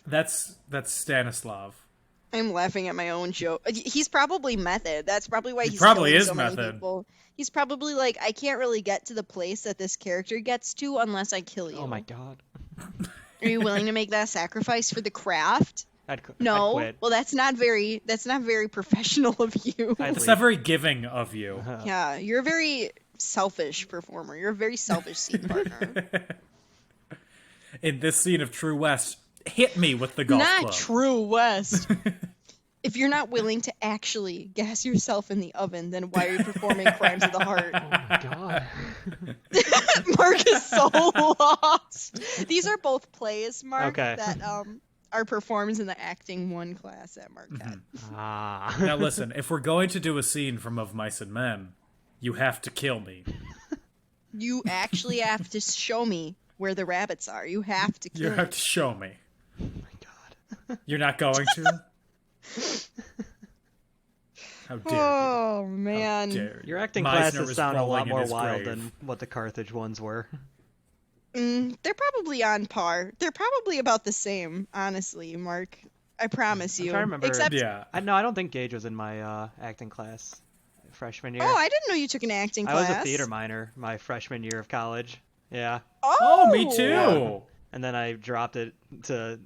S5: That's Stanislav.
S6: I'm laughing at my own joke. He's probably method. That's probably why he's
S5: probably
S6: killing
S5: is
S6: so many
S5: method.
S6: people. He's probably like, I can't really get to the place that this character gets to unless I kill you.
S7: Oh my god.
S6: Are you willing to make that sacrifice for the craft?
S7: I'd
S6: No. Well, that's not very professional of you.
S5: It's not very giving of you.
S6: Yeah, you're a very selfish performer. You're a very selfish scene partner.
S5: In this scene of True West, hit me with the golf club.
S6: Not True West. If you're not willing to actually gas yourself in the oven, then why are you performing Crimes of the Heart?
S7: Oh my god.
S6: Mark is so lost. These are both plays, Mark, that are performed in the Acting 1 class at Marquette.
S7: Mm-hmm.
S5: Now listen, if we're going to do a scene from Of Mice and Men, you have to kill me.
S6: You actually have to show me where the rabbits are. You have to kill me.
S5: You have to show me.
S7: Oh my god.
S5: You're not going to? How dare you?
S6: Oh, man.
S5: How dare you?
S7: Your acting
S5: Meisner
S7: classes
S5: is
S7: sound a
S5: rolling
S7: lot
S5: in
S7: more
S5: his
S7: wild
S5: grave.
S7: than what the Carthage ones were.
S6: They're probably on par. They're probably about the same, honestly, Mark. I promise you.
S7: I'm trying to remember.
S6: Except,
S5: Yeah.
S7: No, I don't think Gage was in my acting class freshman year.
S6: Oh, I didn't know you took an acting class.
S7: I was a theater minor my freshman year of college. Yeah.
S5: Oh, me too.
S7: Yeah. And then I dropped it to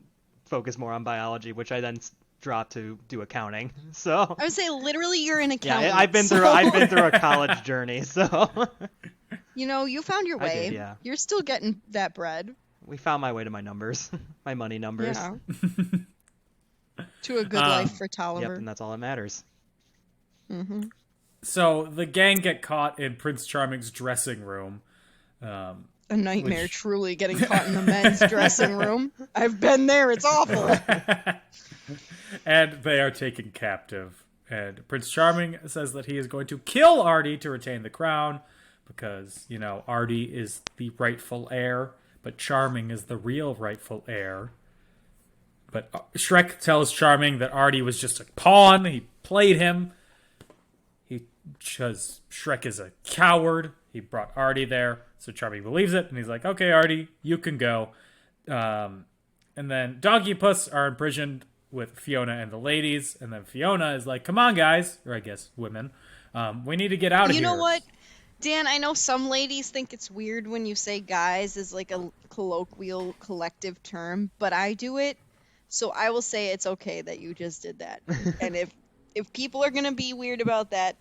S7: focus more on biology, which I then dropped to do accounting. So
S6: I would say literally you're an accountant.
S7: yeah, I've been through a college journey. So
S6: you know, you found your way.
S7: I did, yeah.
S6: You're still getting that bread.
S7: We found my way to my numbers, my money numbers.
S6: Yeah. To a good life for Tolliver.
S7: Yep, and that's all that matters.
S6: Mm-hmm.
S5: So the gang get caught in Prince Charming's dressing room.
S6: A nightmare, truly, getting caught in the men's dressing room. I've been there. It's awful.
S5: And they are taken captive. And Prince Charming says that he is going to kill Artie to retain the crown because, you know, Artie is the rightful heir, but Charming is the real rightful heir. But Shrek tells Charming that Artie was just a pawn. He played him. Because Shrek is a coward. He brought Artie there. So Charming believes it. And he's like, okay, Artie, you can go. And then Doggy Puss are imprisoned with Fiona and the ladies. And then Fiona is like, come on, guys. Or I guess women. We need to get out of here.
S6: You know what? Dan, I know some ladies think it's weird when you say guys as like a colloquial collective term. But I do it. So I will say it's okay that you just did that. And if people are going to be weird about that,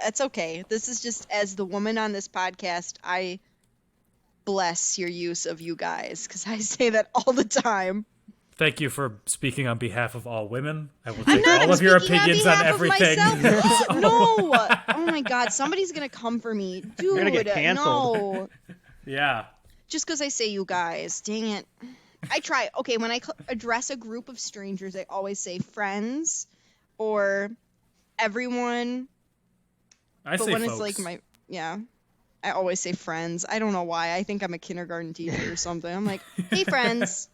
S6: that's okay. This is just, as the woman on this podcast, I bless your use of you guys, because I say that all the time.
S5: Thank you for speaking on behalf of all women. I will take all of your opinions on everything.
S6: No! Oh my god, somebody's gonna come for me. Dude,
S7: You're gonna get canceled.
S6: No.
S5: Yeah.
S6: Just because I say you guys. Dang it. I try. Okay, when I address a group of strangers, I always say friends or everyone.
S5: I
S6: but
S5: say
S6: when
S5: folks.
S6: it's like I always say friends. I don't know why. I think I'm a kindergarten teacher or something. I'm like, hey, friends.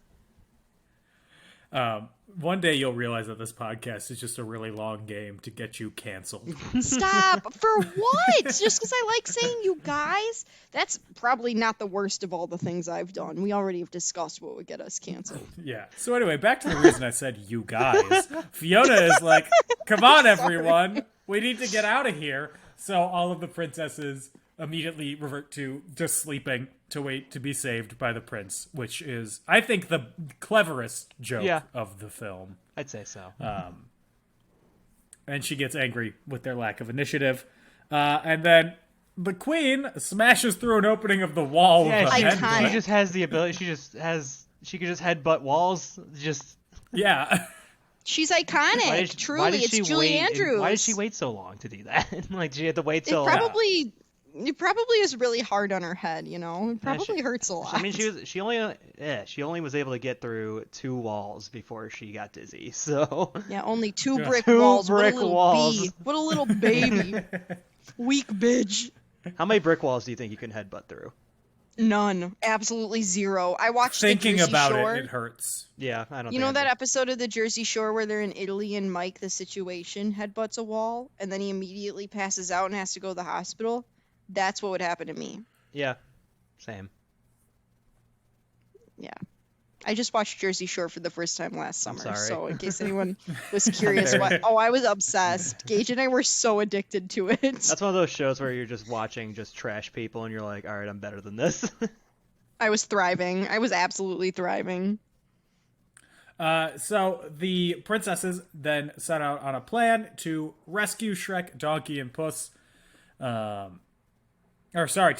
S5: One day you'll realize that this podcast is just a really long game to get you canceled.
S6: Stop. For what? Just because I like saying you guys? That's probably not the worst of all the things I've done. We already have discussed what would get us canceled.
S5: Yeah. So anyway, back to the reason I said you guys. Fiona is like, come on, everyone. We need to get out of here. So all of the princesses immediately revert to just sleeping to wait to be saved by the prince, which is, I think, the cleverest joke of the film.
S7: I'd say so.
S5: And she gets angry with their lack of initiative. And then the queen smashes through an opening of the wall with a headbutt.
S7: She just has the ability. She could just headbutt walls.
S5: Yeah.
S6: She's iconic. Truly, it's Julie Andrews.
S7: Why did she wait so long to do that? Like, she had to wait till...
S6: It probably is really hard on her head, you know? It probably hurts a lot.
S7: I mean, she only was able to get through 2 walls before she got dizzy, so...
S6: Yeah, only 2 brick walls.
S7: Brick walls.
S6: What a little baby. Weak bitch.
S7: How many brick walls do you think you can headbutt through?
S6: None. Absolutely 0. I watched
S5: Thinking
S6: the Jersey
S5: about
S6: Shore.
S5: it hurts.
S7: Yeah, I don't
S6: You know that episode of the Jersey Shore where they're in Italy and Mike, the situation, headbutts a wall, and then he immediately passes out and has to go to the hospital? That's what would happen to me.
S7: Yeah, same.
S6: Yeah. I just watched Jersey Shore for the first time last summer,
S7: sorry.
S6: so in case anyone was curious I was obsessed. Gage and I were so addicted to it.
S7: That's one of those shows where you're just watching just trash people and you're like, all right, I'm better than this.
S6: I was thriving. I was absolutely thriving.
S5: So the princesses then set out on a plan to rescue Shrek, Donkey, and Puss. To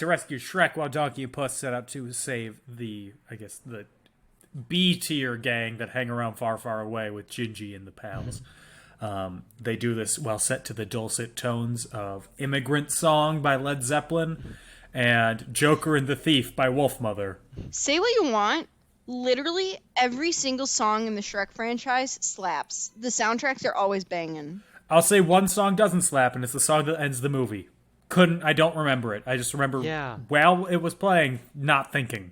S5: rescue Shrek while Donkey and Puss set out to save the B-tier gang that hang around far, far away with Gingy and the pals. They do this while set to the dulcet tones of Immigrant Song by Led Zeppelin and Joker and the Thief by Wolfmother.
S6: Say what you want. Literally every single song in the Shrek franchise slaps. The soundtracks are always banging.
S5: I'll say one song doesn't slap, and it's the song that ends the movie. I don't remember it. I just remember while it was playing, not thinking.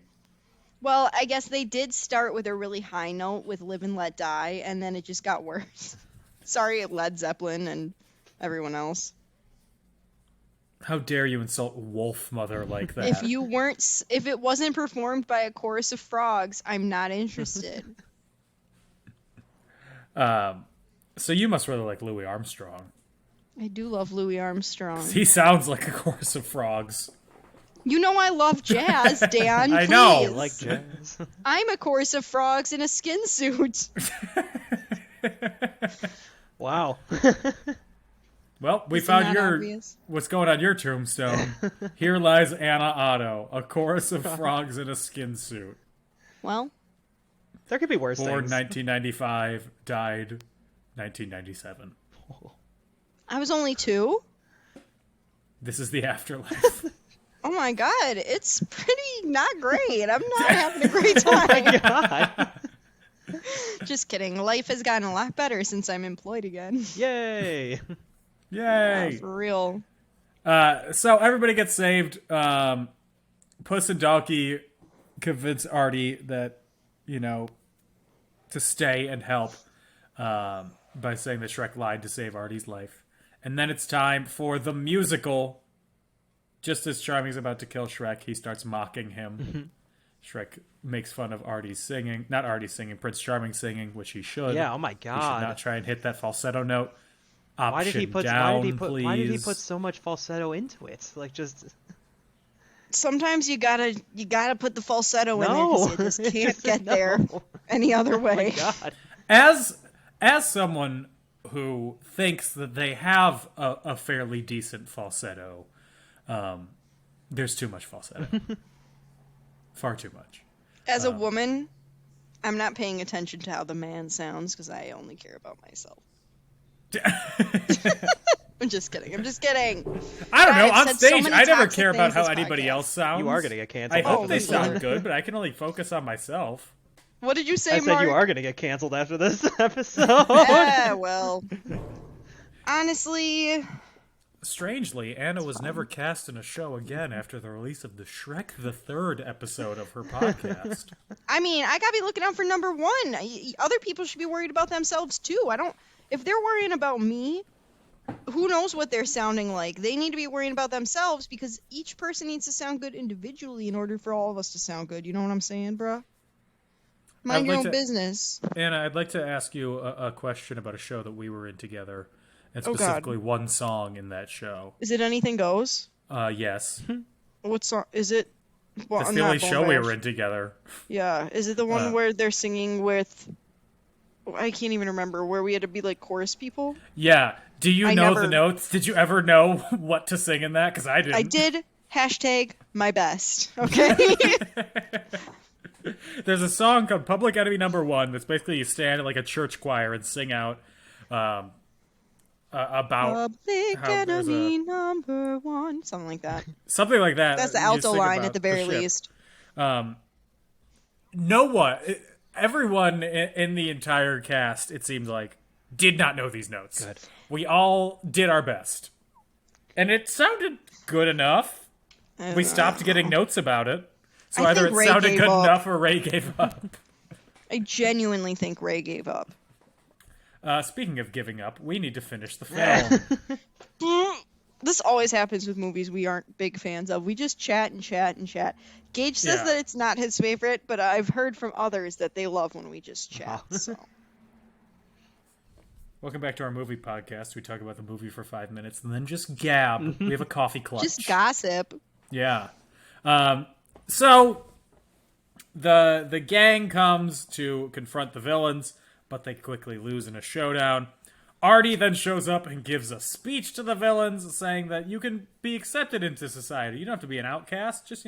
S6: Well, I guess they did start with a really high note with Live and Let Die, and then it just got worse. Sorry, Led Zeppelin and everyone else.
S5: How dare you insult Wolfmother like that?
S6: If it wasn't performed by a chorus of frogs, I'm not interested.
S5: So you must really like Louis Armstrong.
S6: I do love Louis Armstrong.
S5: He sounds like a chorus of frogs.
S6: You know I love jazz, Dan.
S5: I know.
S7: I like jazz.
S6: I'm a chorus of frogs in a skin suit.
S7: Wow.
S5: Well, we found what's going on your tombstone. Here lies Anna Otto, a chorus of frogs in a skin suit.
S6: Well,
S7: there could be worse
S5: Born
S7: things.
S5: 1995, died 1997.
S6: I was only 2.
S5: This is the afterlife.
S6: Oh my god, it's pretty not great. I'm not having a great time.
S7: Oh my god.
S6: Just kidding. Life has gotten a lot better since I'm employed again.
S7: Yay.
S5: Yay.
S6: For real.
S5: So everybody gets saved. Puss and Donkey convince Artie that, to stay and help by saying that Shrek lied to save Artie's life. And then it's time for the musical. Just as Charming's about to kill Shrek, he starts mocking him. Shrek makes fun of Artie's singing. Not Artie's singing, Prince Charming singing, which he should.
S7: Yeah, oh my god.
S5: He should not try and hit that falsetto note.
S7: Why did he put so much falsetto into it? Like, just...
S6: Sometimes you gotta put the falsetto in there because you just can't get there any other way.
S7: Oh my god.
S5: As someone who thinks that they have a fairly decent falsetto, there's too much falsetto. Far too much.
S6: As a woman, I'm not paying attention to how the man sounds because I only care about myself. I'm just kidding. I'm just kidding.
S5: I don't know.
S6: I've
S5: On
S6: said so
S5: stage,
S6: many
S5: I never
S6: toxic
S5: care about
S6: things
S5: how
S6: this
S5: anybody
S6: podcast.
S5: else sounds.
S7: You are gonna get canceled.
S5: I hope
S7: after
S5: they
S7: this
S5: sound
S7: one.
S5: good, but I can only focus on myself.
S6: What did you say,
S7: I said
S6: Mark?
S7: you are gonna get canceled after this episode.
S6: Yeah, well, honestly,
S5: Strangely, Anna was never cast in a show again after the release of the Shrek the Third episode of her podcast.
S6: I mean, I gotta be looking out for number one. Other people should be worried about themselves too. If they're worrying about me, who knows what they're sounding like? They need to be worrying about themselves because each person needs to sound good individually in order for all of us to sound good. You know what I'm saying, bruh? Mind your own business.
S5: Anna, I'd like to ask you a question about a show that we were in together, and
S6: Oh, God.
S5: specifically one song in that show.
S6: Is it Anything Goes?
S5: Yes.
S6: What song? Is it? Well,
S5: It's the only show we were in together.
S6: Yeah. Is it the one where they're singing with... I can't even remember. Where we had to be like chorus people?
S5: Yeah. Do you know the notes? Did you ever know what to sing in that? Because I didn't.
S6: I did. #my best. Okay.
S5: There's a song called Public Enemy Number One that's basically you stand in like a church choir and sing out about
S6: Public Enemy Number One. Something like that.
S5: Something like that.
S6: That's the alto line at the very least.
S5: Everyone in the entire cast, it seemed like, did not know these notes.
S7: Good.
S5: We all did our best. And it sounded good enough. We stopped getting notes about it. So
S6: I
S5: either
S6: think
S5: it
S6: Ray
S5: sounded
S6: gave
S5: good
S6: up.
S5: enough or Ray gave up.
S6: I genuinely think Ray gave up.
S5: Speaking of giving up, we need to finish the film.
S6: This always happens with movies we aren't big fans of. We just chat and chat and chat. Gage says that it's not his favorite, but I've heard from others that they love when we just chat. So.
S5: Welcome back to our movie podcast. We talk about the movie for 5 minutes and then just gab. We have a coffee clutch.
S6: Just gossip.
S5: Yeah. So the gang comes to confront the villains, but they quickly lose in a showdown. Artie then shows up and gives a speech to the villains saying that you can be accepted into society. You don't have to be an outcast. Just,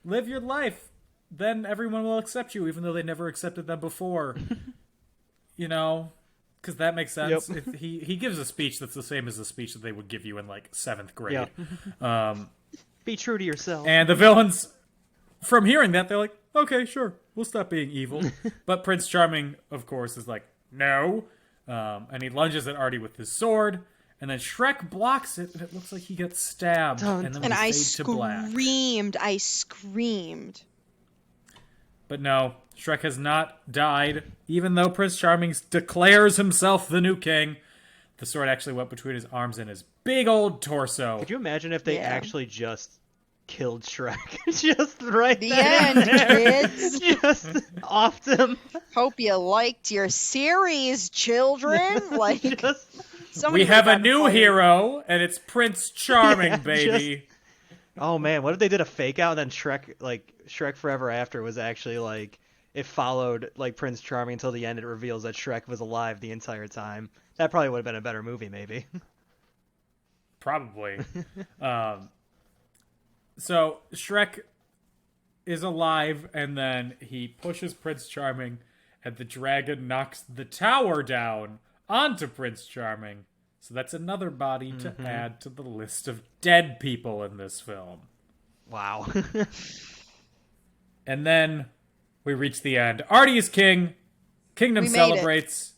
S5: live your life. Then everyone will accept you, even though they never accepted them before. Because that makes sense.
S7: Yep.
S5: He gives a speech that's the same as the speech that they would give you in, 7th grade.
S7: Yeah. Be true to yourself.
S5: And the villains, from hearing that, they're like, okay, sure, we'll stop being evil. But Prince Charming, of course, is like, no. And he lunges at Artie with his sword. And then Shrek blocks it, and it looks like he gets stabbed. And then
S6: I
S5: fade to black.
S6: I screamed.
S5: But no, Shrek has not died. Even though Prince Charming declares himself the new king, the sword actually went between his arms and his big old torso.
S7: Could you imagine if they actually just killed Shrek? Just right
S6: the
S7: then
S6: end, kids.
S7: Just offed him.
S6: Hope you liked your series, children.
S5: We have a new hero, and it's Prince Charming, baby.
S7: Oh man, what if they did a fake out and then Shrek Forever After was actually it followed Prince Charming until the end. It reveals that Shrek was alive the entire time. That probably would have been a better movie, maybe.
S5: Probably. So Shrek is alive, and then he pushes Prince Charming, and the dragon knocks the tower down onto Prince Charming. So that's another body to add to the list of dead people in this film.
S7: Wow.
S5: And then we reach the end. Artie is king. Kingdom celebrates.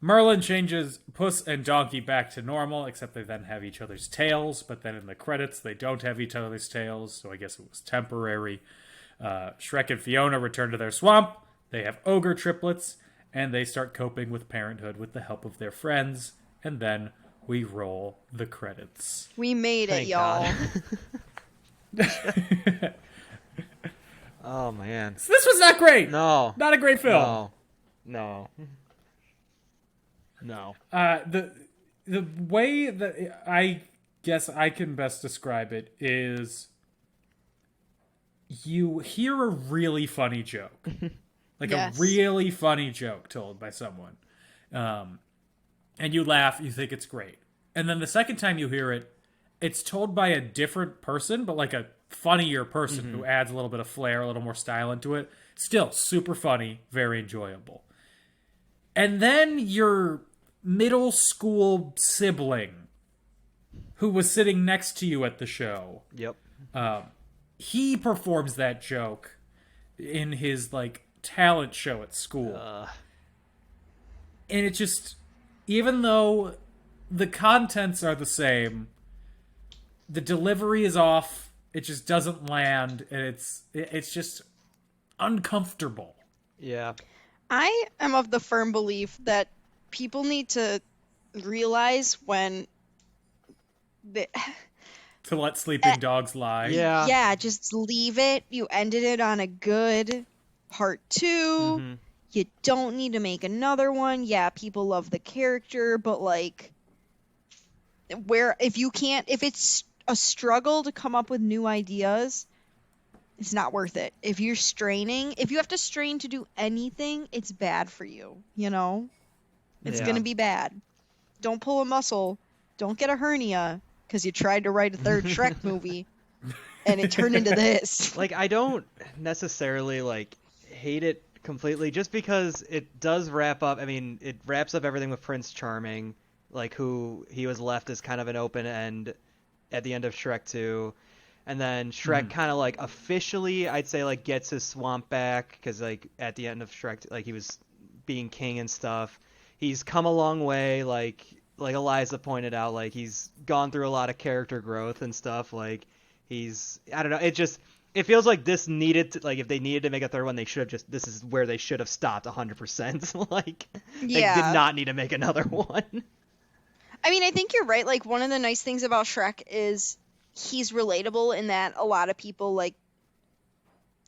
S5: Merlin changes Puss and Donkey back to normal, except they then have each other's tails. But then in the credits, they don't have each other's tails, so I guess it was temporary. Shrek and Fiona return to their swamp. They have ogre triplets, and they start coping with parenthood with the help of their friends. And then we roll the credits.
S6: We made it, y'all.
S7: Oh man.
S5: So this was not great.
S7: No.
S5: Not a great film.
S7: No.
S5: The way that I guess I can best describe it is you hear a really funny joke. A really funny joke told by someone. And you laugh, you think it's great. And then the second time you hear it, it's told by a different person, but a funnier person who adds a little bit of flair, a little more style into it. Still super funny, very enjoyable. And then you're middle school sibling who was sitting next to you at the show.
S7: Yep.
S5: He performs that joke in his, like, talent show at school. And it just, even though the contents are the same, the delivery is off, it just doesn't land, and it's just uncomfortable.
S7: Yeah.
S6: I am of the firm belief that people need to realize when
S5: to let sleeping dogs lie.
S6: Yeah, just leave it. You ended it on a good part 2.
S7: Mm-hmm.
S6: You don't need to make another one. Yeah, people love the character, but like, if it's a struggle to come up with new ideas, it's not worth it. If you have to strain to do anything, it's bad for you, you know? It's going to be bad. Don't pull a muscle. Don't get a hernia because you tried to write a third Shrek movie and it turned into this.
S7: Like, I don't necessarily, like, hate it completely just because it does wrap up. I mean, it wraps up everything with Prince Charming, like, who he was left as kind of an open end at the end of Shrek 2. And then Shrek kind of, like, officially, I'd say, like, gets his swamp back because, like, at the end of Shrek, like, he was being king and stuff. He's come a long way, like Eliza pointed out, like, he's gone through a lot of character growth and stuff. Like, I don't know, it feels like this needed to, like, if they needed to make a third one, they should have this is where they should have stopped 100%. Like, they did not need to make another one.
S6: I mean, I think you're right. Like, one of the nice things about Shrek is he's relatable in that a lot of people, like,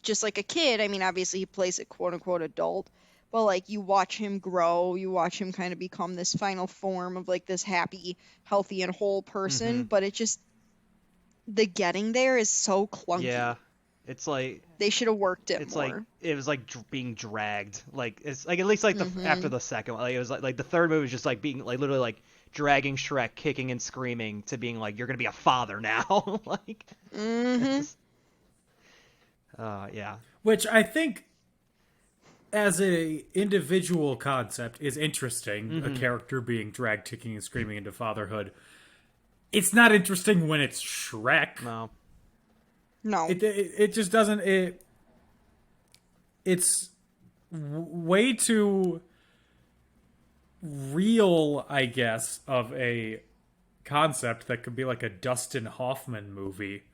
S6: just like a kid, I mean, obviously he plays a quote-unquote adult, but, like, you watch him grow, you watch him kind of become this final form of, like, this happy, healthy, and whole person, but it just, the getting there is so clunky.
S7: Yeah, it's like...
S6: They should have worked it more.
S7: It's like, it was like being dragged. Like, it's like, at least, like, after the second one, like, it was like the third movie was just, like, being, like, literally, like, dragging Shrek, kicking and screaming, to being like, you're gonna be a father now. Like, yeah.
S5: Which I think, as a individual concept, is interesting. A character being dragged, kicking and screaming into fatherhood. It's not interesting when it's Shrek.
S6: No.
S5: It just doesn't. It's way too real, I guess, of a concept that could be like a Dustin Hoffman movie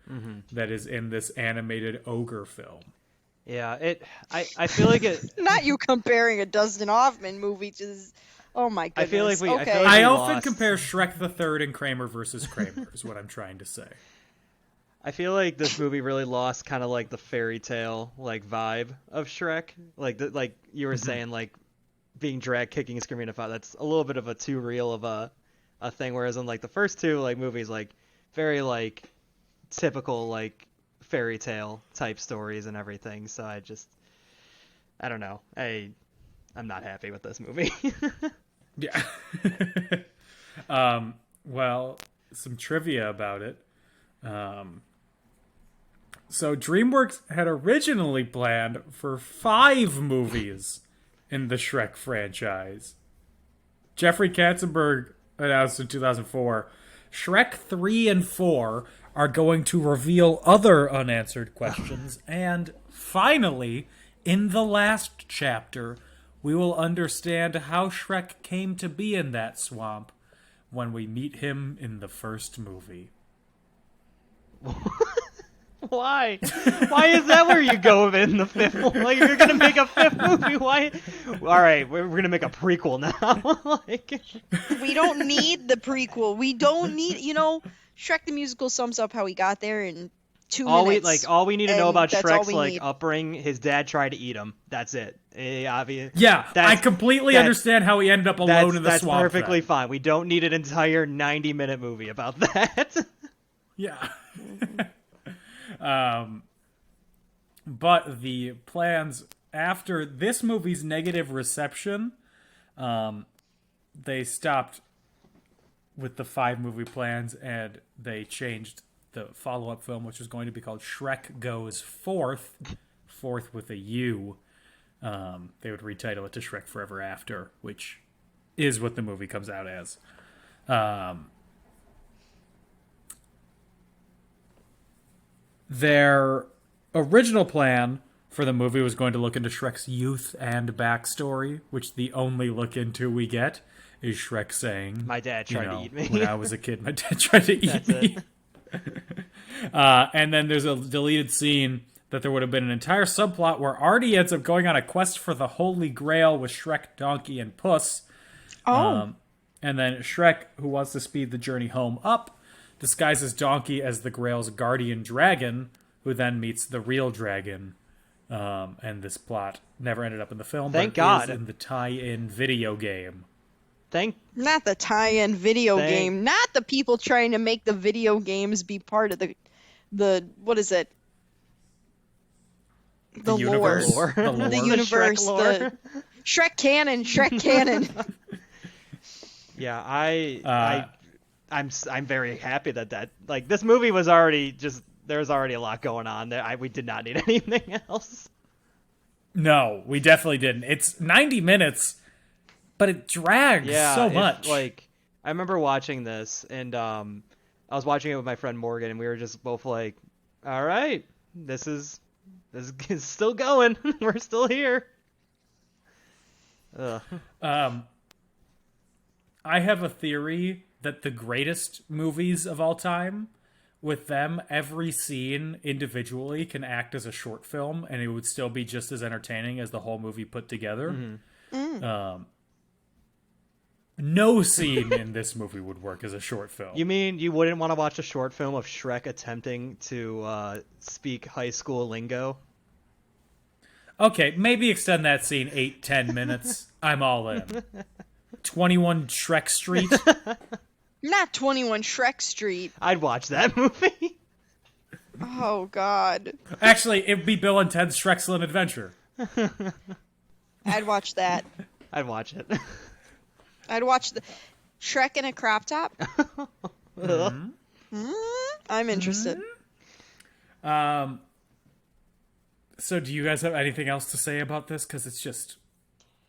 S5: that is in this animated ogre film.
S7: Yeah, I feel like it...
S6: Not you comparing a Dustin Hoffman movie to this... Oh my goodness.
S7: I feel like we
S5: I often compare Shrek the Third and Kramer versus Kramer, is what I'm trying to say.
S7: I feel like this movie really lost kind of like the fairy tale like vibe of Shrek. Like like you were saying, like being dragged, kicking and screaming about, that's a little bit of a too real of a thing. Whereas in like the first two like movies, like very like typical like fairy tale type stories and everything. So I don't know. I'm not happy with this movie.
S5: Yeah. Well, some trivia about it. So DreamWorks had originally planned for 5 movies in the Shrek franchise. Jeffrey Katzenberg announced in 2004, Shrek 3 and 4 are going to reveal other unanswered questions, and finally, in the last chapter, we will understand how Shrek came to be in that swamp when we meet him in the first movie.
S7: Why? Why is that where you go in the 5th one? Like, if you're gonna make a 5th movie, why? All right, we're gonna make a prequel now. Like,
S6: we don't need the prequel. We don't need, Shrek the Musical sums up how he got there in 2 minutes.
S7: All we need to know about Shrek's like upbringing, his dad tried to eat him. That's it. Obvious.
S5: Yeah, I completely understand how he ended up alone in the swamp.
S7: That's perfectly fine. We don't need an entire 90-minute movie about that.
S5: Yeah. But the plans after this movie's negative reception, they stopped with the 5 movie plans and they changed the follow-up film, which was going to be called Shrek Goes Forth with a U. They would retitle it to Shrek Forever After, which is what the movie comes out as. Their original plan for the movie was going to look into Shrek's youth and backstory, which the only look into we get is Shrek saying,
S7: "My dad tried to eat me
S5: when I was a kid. My dad tried to eat me." And then there's a deleted scene that there would have been an entire subplot where Artie ends up going on a quest for the Holy Grail with Shrek, Donkey, and Puss. And then Shrek, who wants to speed the journey home up, disguises Donkey as the Grail's guardian dragon, who then meets the real dragon. And this plot never ended up in the film.
S7: Thank
S5: but
S7: God.
S5: Is in the tie-in video game.
S6: Not the tie-in video game. Not the people trying to make the video games be part of the what is it? The
S5: universe.
S6: lore.
S5: The lore.
S6: The universe.
S7: Shrek lore.
S6: The Shrek canon. Shrek canon.
S7: Yeah, I'm very happy that like this movie was already just there was already a lot going on there. We did not need anything else.
S5: No, we definitely didn't. It's 90 minutes, but it drags so much.
S7: Like I remember watching this, and I was watching it with my friend Morgan, and we were just both like, "All right, this is still going. We're still here." Ugh.
S5: I have a theory that the greatest movies of all time, with them, every scene individually can act as a short film, and it would still be just as entertaining as the whole movie put together. No scene in this movie would work as a short film.
S7: You mean you wouldn't want to watch a short film of Shrek attempting to speak high school lingo?
S5: Okay, maybe extend that scene 8-10 minutes. I'm all in. 21 Shrek Street.
S6: Not 21 Shrek Street.
S7: I'd watch that movie.
S6: Oh, God.
S5: Actually, it'd be Bill and Ted's Shrek's Adventure.
S6: I'd watch that.
S7: I'd watch it.
S6: I'd watch the Shrek in a crop top. I'm interested.
S5: So do you guys have anything else to say about this? Because it's just...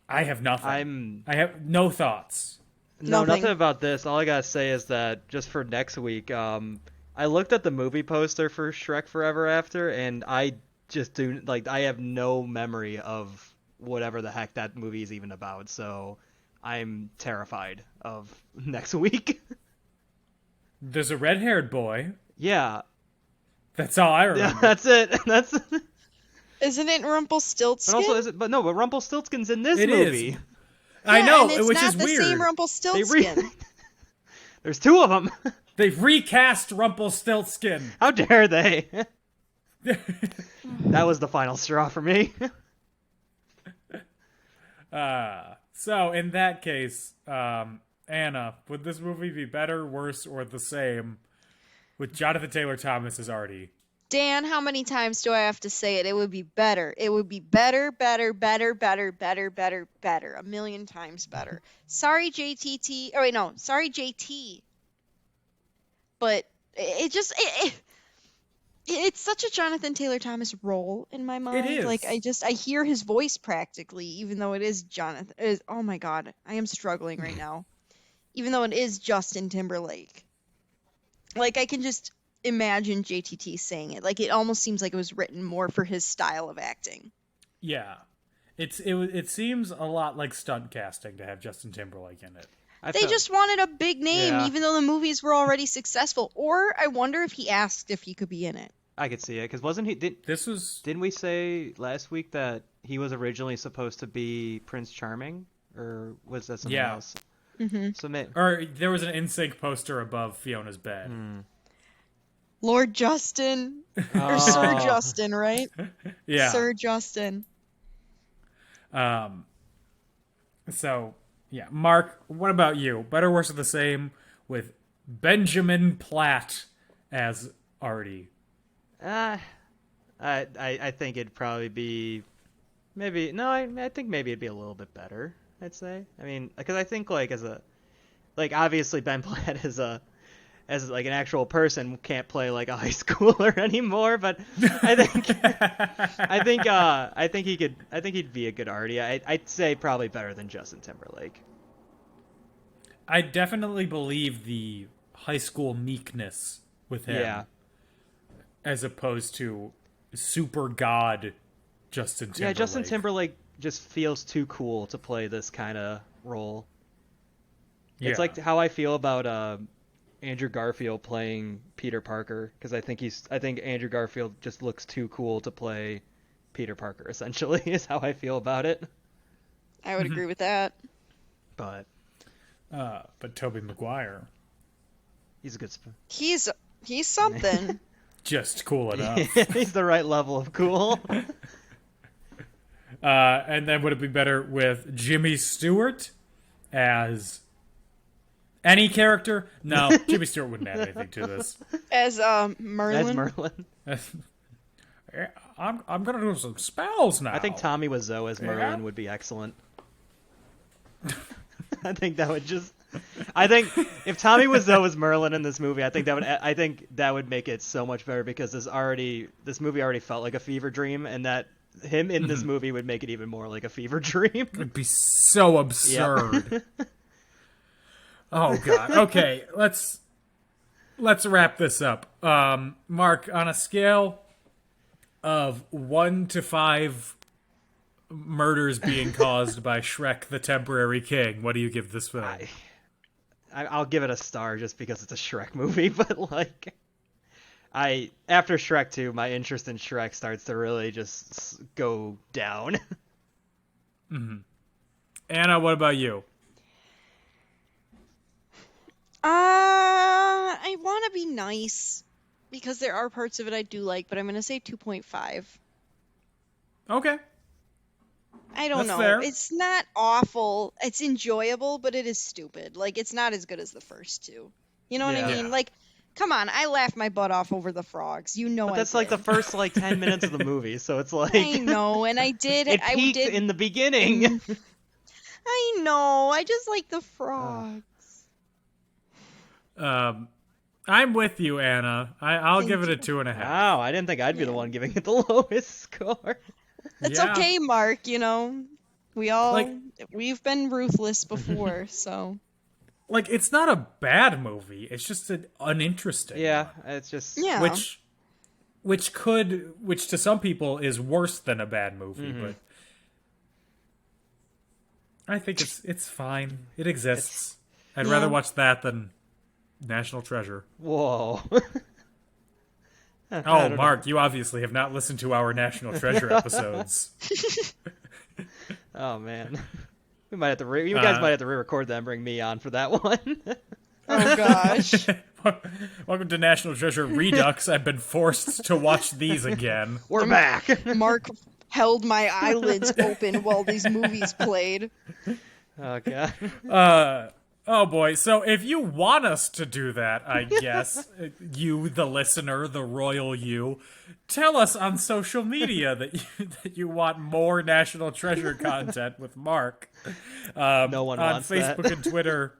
S5: I have nothing. I have no thoughts.
S7: No, nothing about this. All I gotta say is that just for next week, I looked at the movie poster for Shrek Forever After, and I just I have no memory of whatever the heck that movie is even about, so I'm terrified of next week.
S5: There's a red-haired boy.
S7: Yeah.
S5: That's all I remember.
S7: Yeah, that's it.
S6: Isn't it Rumpelstiltskin?
S7: But also, but Rumpelstiltskin's in this movie.
S5: Is. I know,
S6: and
S5: which is
S6: weird.
S5: weird.
S6: It's not the same Rumpelstiltskin.
S7: There's two of them.
S5: They've recast Rumpelstiltskin.
S7: How dare they? That was the final straw for me.
S5: So in that case, Anna, would this movie be better, worse, or the same with Jonathan Taylor Thomas as Artie?
S6: Dan, how many times do I have to say it? It would be better. It would be better, better, better, better, better, better, better. 1,000,000 times better. Sorry, JTT. Oh, wait, no. Sorry, JT. But it's such a Jonathan Taylor Thomas role in my mind.
S5: It is.
S6: Like, I hear his voice practically, even though it is Jonathan. Oh, my God. I am struggling right now. Even though it is Justin Timberlake. Like, I can just imagine JTT saying it. Like, it almost seems like it was written more for his style of acting.
S5: Yeah. It seems a lot like stunt casting to have Justin Timberlake in it.
S6: They just wanted a big name, even though the movies were already successful. Or I wonder if he asked if he could be in it.
S7: I could see it, because wasn't he... Didn't we say last week that he was originally supposed to be Prince Charming? Or was that something else?
S6: Mm-hmm.
S5: Or there was an NSYNC poster above Fiona's bed.
S6: Lord Justin. Or Sir Justin, right?
S5: Yeah.
S6: Sir Justin.
S5: So, yeah. Mark, what about you? Better, worse, or the same with Benjamin Platt as Artie?
S7: I think it'd probably be... I think maybe it'd be a little bit better, I'd say. I mean, because I think, obviously Ben Platt is as an actual person can't play like a high schooler anymore, but I think he'd be a good Artie. I'd say probably better than Justin Timberlake.
S5: I definitely believe the high school meekness with him.
S7: Yeah.
S5: As opposed to super god Justin Timberlake.
S7: Yeah, Justin Timberlake just feels too cool to play this kind of role. Yeah. It's like how I feel about Andrew Garfield playing Peter Parker, because I think Andrew Garfield just looks too cool to play Peter Parker, essentially, is how I feel about it.
S6: I would agree with that.
S7: But
S5: Tobey Maguire,
S7: he's a good
S6: he's something.
S5: Just cool enough.
S7: He's the right level of cool.
S5: And then would it be better with Jimmy Stewart as any character? No, Jimmy Stewart wouldn't add anything to this.
S6: As Merlin.
S7: As Merlin.
S5: I'm gonna do some spells now.
S7: I think Tommy Wiseau as Merlin would be excellent. I think if Tommy Wiseau was Merlin in this movie, I think that would make it so much better, because this movie already felt like a fever dream, and that him in this movie would make it even more like a fever dream.
S5: It'd be so absurd. Yep. Oh god. Okay, let's wrap this up. Mark, on a scale of 1 to 5 murders being caused by Shrek the Temporary King, what do you give this film?
S7: I'll give it a star just because it's a Shrek movie, but after Shrek 2, my interest in Shrek starts to really just go down.
S5: Mm-hmm. Anna, what about you?
S6: I want to be nice because there are parts of it I do like, but I'm going to say 2.5.
S5: Okay.
S6: I don't know. Fair. It's not awful. It's enjoyable, but it is stupid. It's not as good as the first two. You know what I mean? Come on, I laughed my butt off over the frogs. But
S7: that's the first 10 minutes of the movie, so it's
S6: I know, and I did.
S7: It peaked in the beginning.
S6: I know. I just like the frogs.
S5: I'm with you, Anna. I'll give it a 2.5.
S7: Wow, I didn't think I'd be the one giving it the lowest score.
S6: That's okay, Mark. We've been ruthless before, so.
S5: It's not a bad movie. It's just an uninteresting.
S7: Yeah,
S5: one.
S7: it's just
S5: which to some people is worse than a bad movie, but I think it's fine. It exists. I'd rather watch that than National Treasure.
S7: Whoa.
S5: Oh, Mark, you obviously have not listened to our National Treasure episodes.
S7: Oh man, you guys might have to re-record that and bring me on for that one.
S6: Oh gosh.
S5: Welcome to National Treasure Redux. I've been forced to watch these again.
S7: We're back.
S6: Mark held my eyelids open while these movies played.
S7: Oh god.
S5: Oh boy, so if you want us to do that, I guess, you, the listener, the royal you, tell us on social media that you want more National Treasure content with Mark.
S7: No one wants
S5: that. On Facebook and Twitter,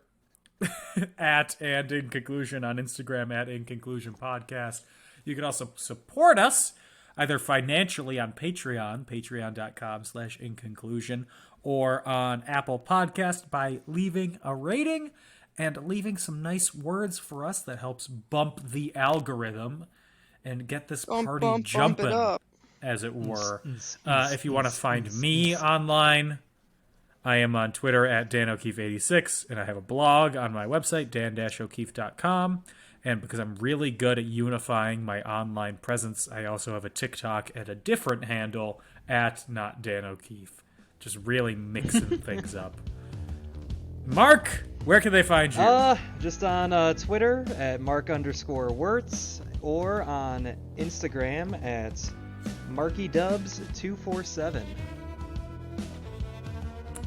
S5: @AndInConclusion, on Instagram, @InConclusionPodcast. You can also support us, either financially on Patreon, patreon.com/InConclusion, or on Apple Podcast by leaving a rating and leaving some nice words for us that helps bump the algorithm and get this party jumping, as it were. If you want to find me online, I am on Twitter @DanO'Keefe86, and I have a blog on my website, dan-o'keefe.com. And because I'm really good at unifying my online presence, I also have a TikTok at a different handle, @NotDanO'Keefe. Just really mixing things up. Mark, where can they find you?
S7: Just on Twitter @Mark_Wirtz, or on Instagram @MarkyDubs247.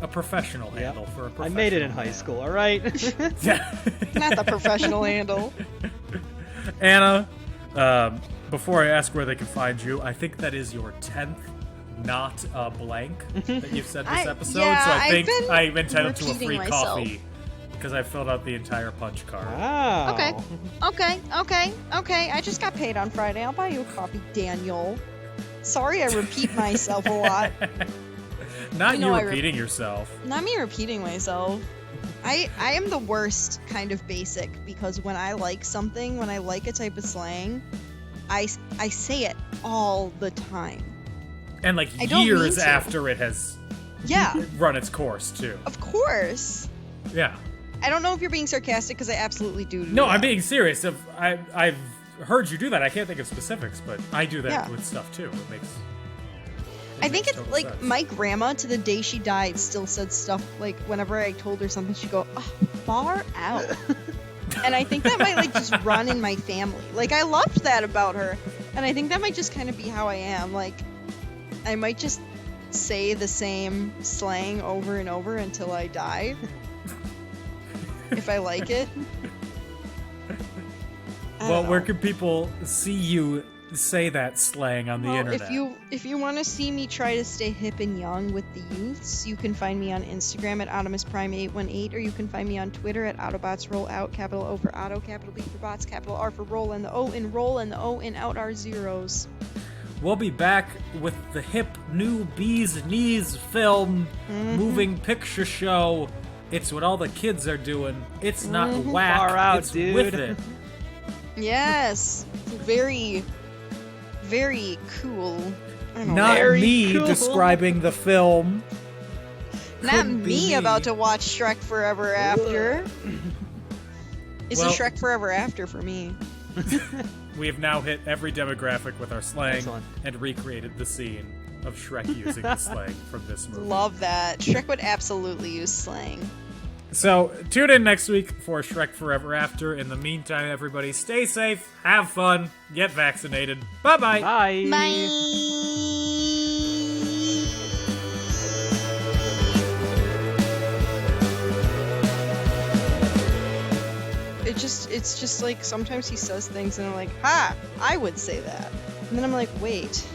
S5: A professional handle for a professional.
S7: I made it in high school, all right?
S5: Yeah.
S6: Not the professional handle.
S5: Anna, before I ask where they can find you, I think that is your 10th not a blank that you've said this episode, so I think I'm entitled to a free coffee because I filled out the entire punch card.
S7: Wow.
S6: Okay. I just got paid on Friday. I'll buy you a coffee, Daniel. Sorry I repeat myself a lot.
S5: Not
S6: You know,
S5: you repeating yourself.
S6: Not me repeating myself. I am the worst kind of basic because when I like something, when I like a type of slang, I say it all the time.
S5: And like
S6: I don't
S5: years
S6: mean to.
S5: after it has run its course too.
S6: Of course.
S5: Yeah.
S6: I don't know if you're being sarcastic because I absolutely do.
S5: No,
S6: that.
S5: I'm being serious. I've heard you do that. I can't think of specifics, but I do that with stuff too. It makes.
S6: I think it's
S5: total
S6: like
S5: sense.
S6: my grandma to the day she died still said stuff like whenever I told her something she'd go, oh, far out. And I think that might like just run in my family. Like I loved that about her. And I think that might just kind of be how I am. Like I might just say the same slang over and over until I die. If I like it.
S5: Well, where can people see you say that slang on the internet?
S6: If you want to see me try to stay hip and young with the youths, you can find me on Instagram at OptimusPrime818, or you can find me on Twitter at AutobotsRollOut, capital O for Auto, capital B for Bots, capital R for Roll, and the O in Roll and the O in Out are zeros.
S5: We'll be back with the hip new Bee's Knees film, moving picture show. It's what all the kids are doing. It's not whack.
S7: Far out,
S5: it's
S7: dude.
S5: with it.
S6: Yes. Very, very cool. I don't know.
S5: Not
S7: Very
S5: me
S7: cool.
S5: describing the film.
S6: Not
S5: Couldn't be
S6: me about to watch Shrek Forever After. It's
S5: Well-
S6: a Shrek Forever After for me.
S5: We have now hit every demographic with our slang
S7: Excellent.
S5: and recreated the scene of Shrek using the slang from this movie.
S6: Love that. Shrek would absolutely use slang.
S5: So, tune in next week for Shrek Forever After. In the meantime, everybody, stay safe, have fun, get vaccinated. Bye-bye.
S7: Bye.
S6: Bye. It's just like sometimes he says things and I'm like, ha, I would say that. And then I'm like, wait.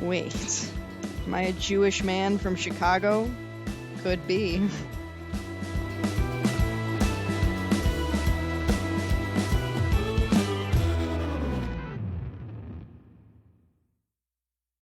S6: Am I a Jewish man from Chicago? Could be.